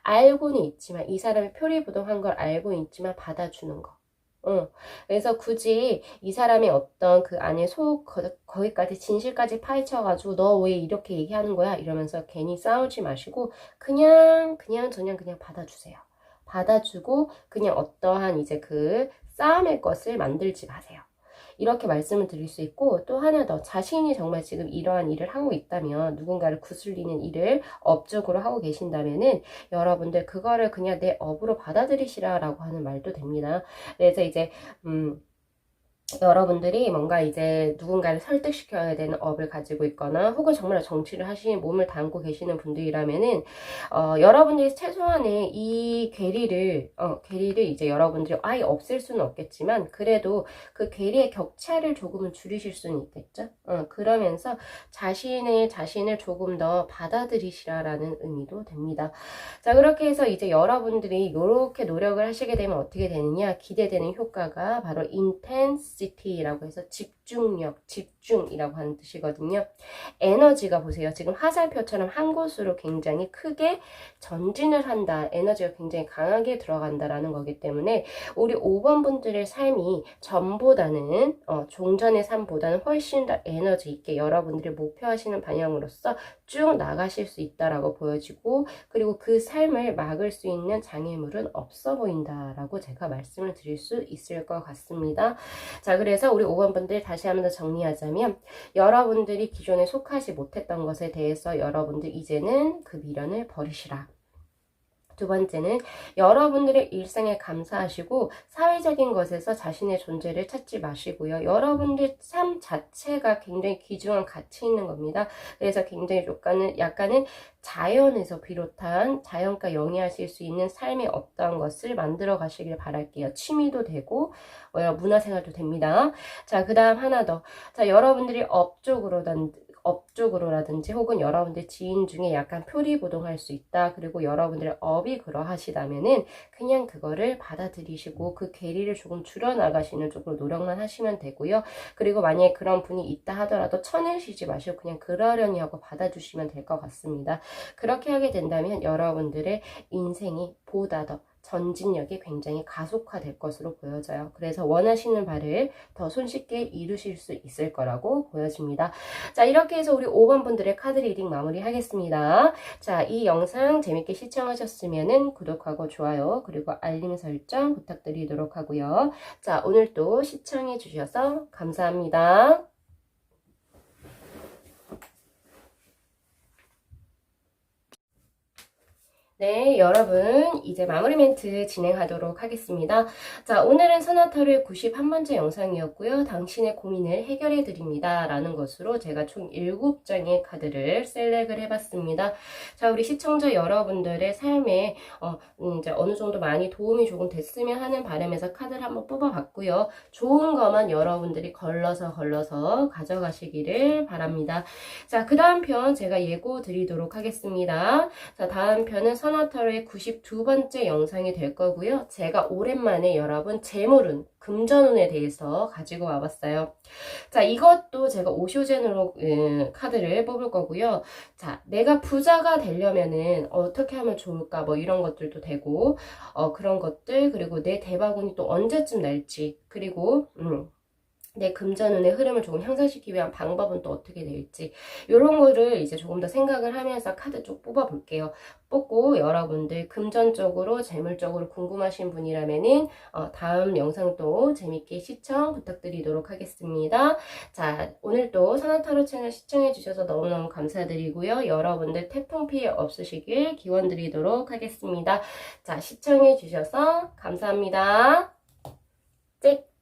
알고는 있지만, 이 사람이 표리부동한 걸 알고 있지만 받아주는 거. 그래서 굳이 이 사람의 어떤 그 안에 거기까지 진실까지 파헤쳐가지고 너 왜 이렇게 얘기하는 거야? 이러면서 괜히 싸우지 마시고 그냥 받아주세요. 받아주고 그냥 어떠한 이제 그 싸움의 것을 만들지 마세요. 이렇게 말씀을 드릴 수 있고, 또 하나 더, 자신이 정말 지금 이러한 일을 하고 있다면, 누군가를 구슬리는 일을 업적으로 하고 계신다면은 여러분들 그거를 그냥 내 업으로 받아들이시라라고 하는 말도 됩니다. 그래서 이제 여러분들이 뭔가 이제 누군가를 설득시켜야 되는 업을 가지고 있거나 혹은 정말 정치를 하시는 몸을 담고 계시는 분들이라면은 여러분들이 최소한의 이 괴리를 이제 여러분들이 아예 없앨 수는 없겠지만 그래도 그 괴리의 격차를 조금은 줄이실 수는 있겠죠. 그러면서 자신을 조금 더 받아들이시라라는 의미도 됩니다. 자, 그렇게 해서 이제 여러분들이 이렇게 노력을 하시게 되면 어떻게 되느냐, 기대되는 효과가 바로 인텐시티라고 해서 집중력, 집중이라고 하는 뜻이거든요. 에너지가 보세요. 지금 화살표처럼 한 곳으로 굉장히 크게 전진을 한다. 에너지가 굉장히 강하게 들어간다라는 거기 때문에 우리 5번 분들의 삶이 전보다는 종전의 삶보다는 훨씬 더 에너지 있게 여러분들이 목표하시는 방향으로서 쭉 나가실 수 있다라고 보여지고, 그리고 그 삶을 막을 수 있는 장애물은 없어 보인다라고 제가 말씀을 드릴 수 있을 것 같습니다. 자, 그래서 우리 5번 분들 다시 한번 더 정리하자면, 여러분들이 기존에 속하지 못했던 것에 대해서 여러분들 이제는 그 미련을 버리시라. 두 번째는 여러분들의 일상에 감사하시고 사회적인 것에서 자신의 존재를 찾지 마시고요. 여러분들 삶 자체가 굉장히 귀중한 가치 있는 겁니다. 그래서 굉장히 약간은 자연에서 비롯한 자연과 영위하실 수 있는 삶의 어떠한 것을 만들어 가시길 바랄게요. 취미도 되고 문화생활도 됩니다. 자, 그 다음 하나 더. 자, 여러분들이 업적으로라든지 혹은 여러분들 지인 중에 약간 표리부동할 수 있다. 그리고 여러분들의 업이 그러하시다면은 그냥 그거를 받아들이시고 그 괴리를 조금 줄여나가시는 쪽으로 노력만 하시면 되고요. 그리고 만약에 그런 분이 있다 하더라도 쳐내시지 마시고 그냥 그러려니 하고 받아주시면 될 것 같습니다. 그렇게 하게 된다면 여러분들의 인생이 보다 더 전진력이 굉장히 가속화될 것으로 보여져요. 그래서 원하시는 바를 더 손쉽게 이루실 수 있을 거라고 보여집니다. 자, 이렇게 해서 우리 5번 분들의 카드 리딩 마무리하겠습니다. 자, 이 영상 재밌게 시청하셨으면 구독하고 좋아요 그리고 알림 설정 부탁드리도록 하고요. 자, 오늘도 시청해 주셔서 감사합니다. 네, 여러분 이제 마무리 멘트 진행하도록 하겠습니다. 자, 오늘은 소나타로의 91번째 영상이었고요. 당신의 고민을 해결해 드립니다 라는 것으로 제가 총 7장의 카드를 셀렉을 해봤습니다. 자, 우리 시청자 여러분들의 삶에 이제 어느 정도 많이 도움이 조금 됐으면 하는 바람에서 카드를 한번 뽑아봤고요. 좋은 것만 여러분들이 걸러서 가져가시기를 바랍니다. 자, 그 다음 편 제가 예고 드리도록 하겠습니다. 자, 다음 편은 소나타로의 92번째 영상이 될 거고요. 제가 오랜만에 여러분 재물운, 금전운에 대해서 가지고 와봤어요. 자, 이것도 제가 오쇼젠으로 카드를 뽑을 거고요. 자, 내가 부자가 되려면은 어떻게 하면 좋을까 뭐 이런 것들도 되고 그런 것들, 그리고 내 대박운이 또 언제쯤 날지, 그리고 내 금전운의 흐름을 조금 향상시키기 위한 방법은 또 어떻게 될지 이런 거를 이제 조금 더 생각을 하면서 카드 쪽 뽑아 볼게요. 뽑고 여러분들 금전적으로 재물적으로 궁금하신 분이라면은 다음 영상도 재밌게 시청 부탁드리도록 하겠습니다. 자, 오늘도 소나타로 채널 시청해 주셔서 너무너무 감사드리고요. 여러분들 태풍 피해 없으시길 기원 드리도록 하겠습니다. 자, 시청해 주셔서 감사합니다. 짠!